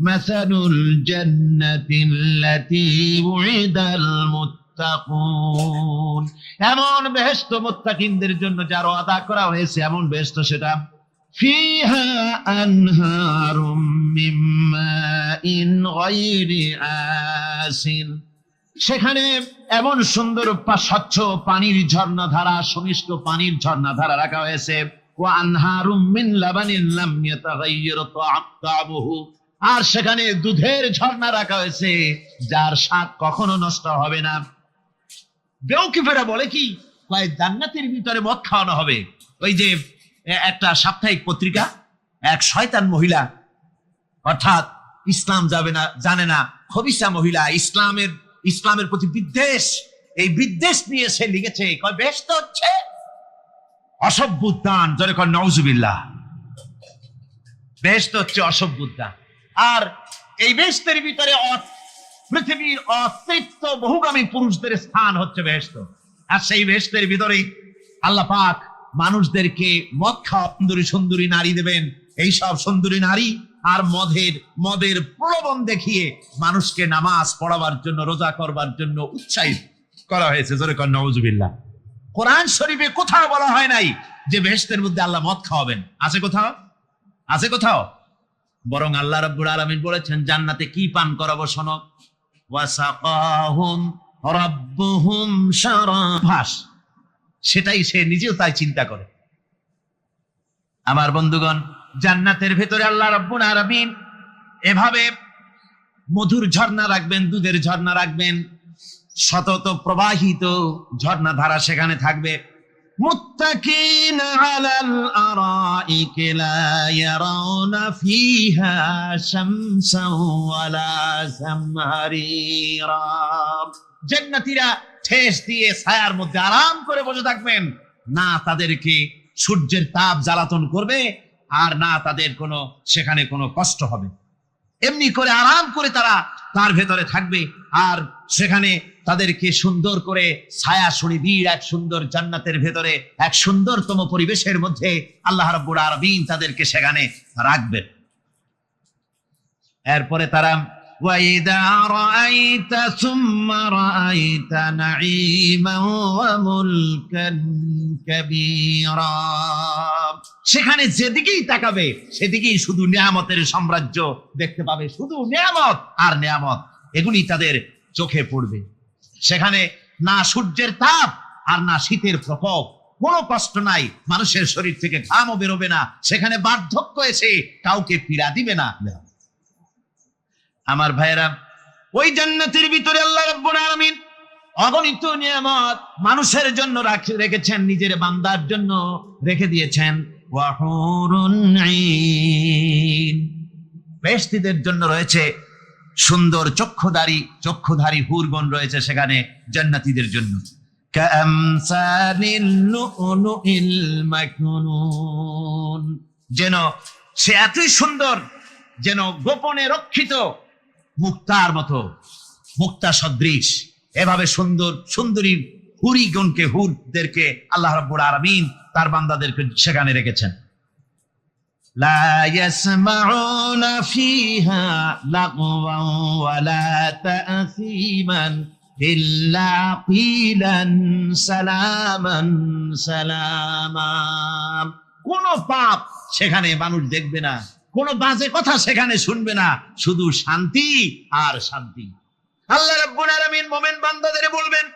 মাসালুল জান্নাতিল্লাতী উইদাল মুত্তাকুন, এমন বেহেশত মুত্তাকিনদের জন্য যার ওয়াদা করা হয়েছে এমন বেহেশত, সেটা ফিহা আনহারুম মিন মাইন গায়রি আসিন, সেখানে এমন সুন্দর স্বচ্ছ পানির ঝর্ণাধারা, সুমিষ্ট পানির ঝর্ণাধারা রাখা হয়েছে। ওয়া আনহারুম মিন লাবানিন লাম ইয়াতাগায়্যার তা'আমুহু, আর সেখানে দুধের ঝর্ণা রাখা হয়েছে যার স্বাদ কখনো নষ্ট হবে না। বেওকিফেরা বলে কি, কয় জান্নাতের ভিতরে মদ খাওয়ানো হবে। ওই যে একটা সাপ্তাহিক পত্রিকা, এক শয়তান মহিলা, অর্থাৎ ইসলাম যাবে না জানে না, খবিসা মহিলা, ইসলামের প্রতি বিদ্বেষ, এই বিদ্বেষ নিয়ে সে লিখেছে, কয় বেহেশত হচ্ছে অসভ্য উদ্যান, জোরে কয় নাউজুবিল্লাহ। বেহেশত হচ্ছে অসভ্য উদ্যান, আর এই বেহেশতের ভিতরে পৃথিবীর অতৃপ্ত বহুগামী পুরুষদের স্থান হচ্ছে বেহেশত। আর সেই বেহেশতের ভিতরে আল্লাহ পাক মানুষদেরকে মদ খাওয়া সুন্দরী সুন্দরী নারী দেবেন। এইসব সুন্দরী নারী আর মদের প্রলোভন দেখিয়ে মানুষকে নামাজ পড়াবার জন্য, রোজা করবার জন্য উৎসাহিত করা হয়েছে। জোরে কর নাউজুবিল্লাহ। কোরআন শরীফে কোথাও বলা হয় নাই যে বেহেশতের মধ্যে আল্লাহ মদ খাওয়াবেন। আছে কোথাও? আছে কোথাও? বরং আল্লাহ রাব্বুল আলামিন বলেছেন জান্নাতে কি পান করাবো শোনো, ওয়াসাকাহুম রাব্বুহুম শারাবাস, সেটাই সে নিজেও তাই চিন্তা করে। আমার বন্ধুগণ, জান্নাতের ভেতরে আল্লাহ রাব্বুল আলামিন এভাবে মধুর ঝর্ণা রাখবেন, দুধের ঝর্ণা রাখবেন, সতত প্রবাহিত ঝর্ণা ধারা সেখানে থাকবে। মুত্তাকিনা আলাল আরাইকি লা ইয়ারাউনা ফিহা শামসান ওয়ালা জামহারিরা, জান্নাতীরা ঠেস দিয়ে ছায়ার মধ্যে আরাম করে বসে থাকবেন, না তাদেরকে সূর্যের তাপ জ্বালাতন করবে, আর না তাদের সেখানে কোনো কষ্ট হবে। এমনি করে আরাম করে তারা তার ভেতরে থাকবে, আর সেখানে তাদেরকে সুন্দর করে ছায়া সুনিবিড় এক সুন্দর জান্নাতের ভেতরে এক সুন্দরতম পরিবেশের মধ্যে আল্লাহ রাব্বুল আলামিন তাদেরকে সেখানে রাখবেন। এরপরে তারা ওয়াইদা রাআইতা সুম্মা রাআইতা নাঈমান ওয়া মুলকান কাবীরা, সেখানে যেদিকেই তাকাবে সেদিকেই শুধু নিয়ামতের সাম্রাজ্য দেখতে পাবে, শুধু নিয়ামত আর নিয়ামত, এগুলি তাদের চোখে পড়বে। সেখানে না সূর্যের তাপ আর না শীতের প্রকোপ, কোনো কষ্ট নাই, মানুষের শরীর থেকে ঘামও বেরোবে না, সেখানে বার্ধক্য এসে কাউকে পীড়া দিবে না। আমার ভাইয়েরা, ওই জান্নাতের ভিতরে আল্লাহ রাব্বুল আলামিন অগণিত নিয়ামত মানুষের জন্য রেখেছেন, নিজের বান্দার জন্য রেখে দিয়েছেন। ওয়া হুরুন আইন, বেহেশতীদের জন্য রয়েছে সুন্দর চক্ষুধারী হুরগণ রয়েছে সেখানে জান্নাতীদের জন্য। কামসালিল লুলুইল মাকনুন, যেন সে এতই সুন্দর, যেন গোপনে রক্ষিত মুক্তার মতো, মুক্তা সদৃশ, এভাবে সুন্দরী হুরদেরকে আল্লাহ রাব্বুল আলামিন তার বান্দাদেরকে সেখানে রেখেছেন। লা ইয়াসমাউনা ফিহা লাগওয়ান ওয়ালা তা'সীমান ইল্লা কিলান সালামান সালামা, কোন পাপ সেখানে মানুষ দেখবে না, কোন বাজে কথা সেখানে শুনবে না, শুধু শান্তি আর শান্তি। আল্লাহ রাব্বুল আলামিন মুমিন বান্দাদের বলবেন,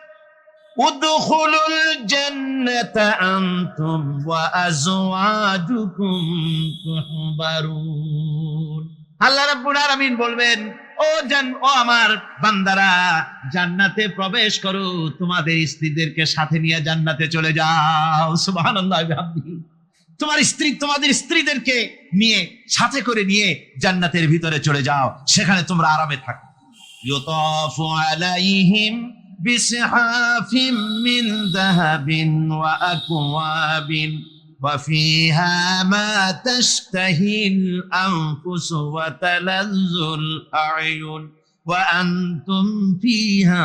উদখুলুল জান্নাতা আনতুম ওয়া আজওয়াজুকুম তুহবারুন। আল্লাহ রাব্বুল আলামিন বলবেন, ও আমার বান্দারা, জান্নাতে প্রবেশ করো, তোমাদের স্ত্রীদেরকে সাথে নিয়ে জান্নাতে চলে যাও। সুবহানাল্লাহ ওয়া বিহামদিহি। তোমাদের স্ত্রীদেরকে নিয়ে, সাথে করে নিয়ে জান্নাতের ভিতরে চলে যাও, সেখানে তোমরা আরামে থাকো। ইউতাফু আলাইহিম বিসহাফিম মিন যাহাবিন ওয়া আকওয়াবিন ওয়া ফিহা মা তাশতাহিল আনফুস ওয়া তালাজ্জুল আ'য়ুন ওয়া আনতুম ফিহা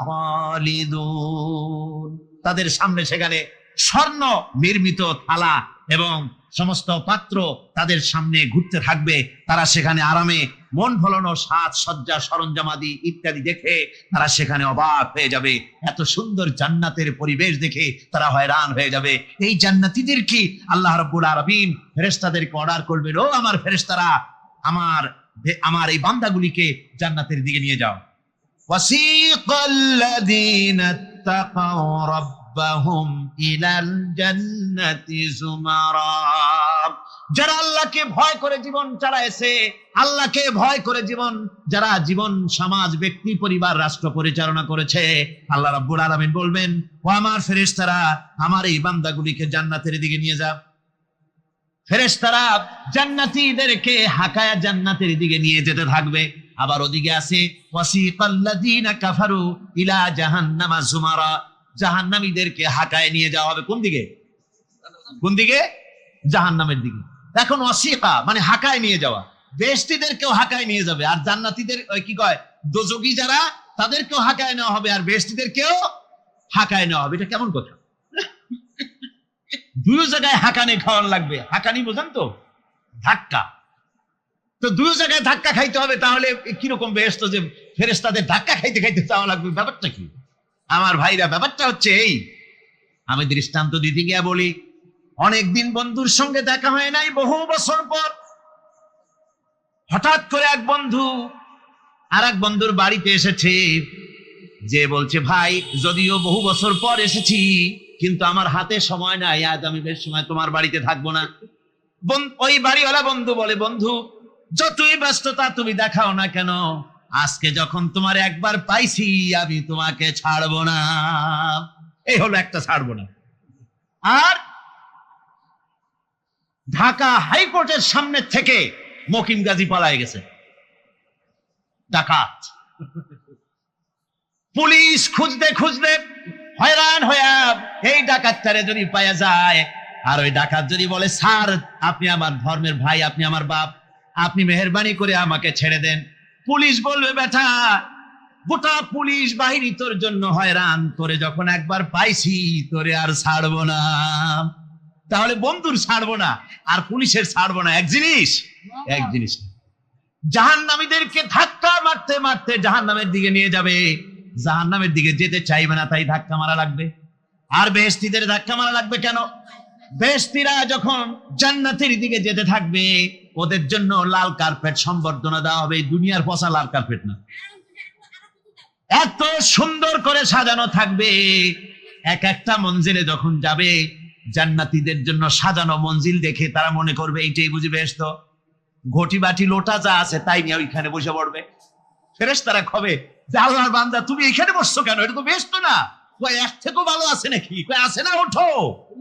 খালিদুন। তাদের সামনে সেখানে স্বর্ণ নির্মিত থালা এবং সমস্ত পাত্র তাদের সামনে ঘুরতে থাকবে, তারা সেখানে আরামে মন ভোলানো সাজ সজ্জা সরঞ্জামাদি ইত্যাদি দেখে তারা সেখানে অবাক হয়ে যাবে। এত সুন্দর জান্নাতের পরিবেশ দেখে তারা হয়রান হয়ে যাবে। এই জান্নাতীদের কি আল্লাহ রাব্বুল আলামিন ফেরেশতাদেরকে অর্ডার করবেন, ও আমার ফেরেশতারা, আমার এই বান্দাগুলিকে জান্নাতের দিকে নিয়ে যাও। ওয়াসিকাল্লাযীনা ইত্তাকাউ রাব্বাহুম ইলাল জান্নাতি যুমারা, যারা আল্লাহকে ভয় করে জীবন চালায়েছে, আল্লাহকে ভয় করে যারা জীবন সমাজ ব্যক্তি পরিবার রাষ্ট্র পরিচালনা করেছে, আল্লাহ রাব্বুল আলামিন বলবেন, ও আমার ফেরেশতারা, আমার এই বান্দাগুলিকে জান্নাতের দিকে নিয়ে যাও। ফেরেশতারা জান্নাতীদেরকে হাঁকায়া জান্নাতের দিকে নিয়ে যেতে থাকবে। আবার ওদিকে আছে ওয়াসিকাল্লাযীনা কাফারু ইলা জাহান্নামা যুমারা, জাহান্নামীদেরকে হাঁকায় নিয়ে যাওয়া হবে কোন দিকে? কোন দিকে? জাহান্নামের দিকে। এখন ওয়াসিকা মানে হাঁকায় নিয়ে যাওয়া, বেহেশতীদেরকেও হাঁকায় নিয়ে যাবে, আর জান্নাতীদের কি কয় দোজখী যারা তাদেরকেও হাঁকায় নেওয়া হবে, আর বেহেশতীদেরকেও হাঁকায় নেওয়া হবে। এটা কেমন কথা? দুই জায়গায় হাঁকানি খাওয়ান লাগবে। হাঁকানি বোঝেন তো? ধাক্কা। তো দুই জায়গায় ধাক্কা খাইতে হবে, তাহলে কিরকম বেহেশত যে ফেরেশতাদের ধাক্কা খাইতে খাইতে যাওয়া লাগবে, ব্যাপারটা কি? আমার ভাইরা, ব্যাপারটা হচ্ছে এই, আমি দৃষ্টান্ত দিতে গিয়া বলি, অনেকদিন বন্ধুর সঙ্গে দেখা হয় নাই, বহু বছর পর হঠাৎ করে এক বন্ধু আর এক বন্ধুর বাড়িতে এসেছে, যে বলছে, ভাই যদিও বহু বছর পর এসেছি, কিন্তু আমার হাতে সময় নাই, আজ আমি বেশ সময় তোমার বাড়িতে থাকবো না। ওই বাড়িওয়ালা বন্ধু বলে, বন্ধু যতই ব্যস্ততা তুমি দেখাও না কেন, আজকে যখন তোমার একবার পাইছি, আমি তোমাকে ছাড়বো না। এই হলো একটা ছাড়বো না। আর ঢাকা হাইকোর্টের সামনে থেকে মকিম গাজী পালায় গেছে, ডাকাত। পুলিশ খুঁজতে খুঁজতে হয়রান হয়ে এই ডাকাতটারে যদি পাওয়া যায়, আর ওই ডাকাত যদি বলে, স্যার আপনি আমার ধর্মের ভাই, আপনি আমার বাপ, আপনি মেহেরবানি করে আমাকে ছেড়ে দেন, পুলিশ বলবে, বেটা গোটা পুলিশ বাহিনী তোর জন্য হয়রান, তোরে যখন একবার পাইছি তোরে আর ছাড়বো না। তাহলে বন্ধুর ছাড়বো না আর পুলিশের ছাড়বো না এক জিনিস? এক জিনিস। জাহান্নামীদেরকে ধাক্কা মারতে মারতে জাহান্নামের দিকে নিয়ে যাবে, জাহান্নামের দিকে যেতে চাইবে না, তাই ধাক্কা মারা লাগবে। আর বেহেশতীদের ধাক্কা মারা লাগবে কেন? বেহেশতীরা যখন জান্নাতের দিকে যেতে থাকবে, ওদের জন্য লাল কার্পেট সম্বর্ধনা দেওয়া হবে। দুনিয়ার পচা লাল কার্পেট না, এত সুন্দর করে সাজানো থাকবে। এক একটা মঞ্জিলে যখন যাবে, জান্নাতীদের জন্য সাজানো মঞ্জিল দেখে তারা মনে করবে এইটাই বুঝি বেহেশত। ঘটি বাটি লোটা যা আছে তাই নিয়ে ওইখানে বসে পড়বে। ফেরেশতারা কবে যে, আল্লাহর বান্দা তুমি এখানে বসছো কেন? এটা তো বেহেশত না। কয় এর থেকেও ভালো আছে নাকি? কয় আছে না, ওঠো।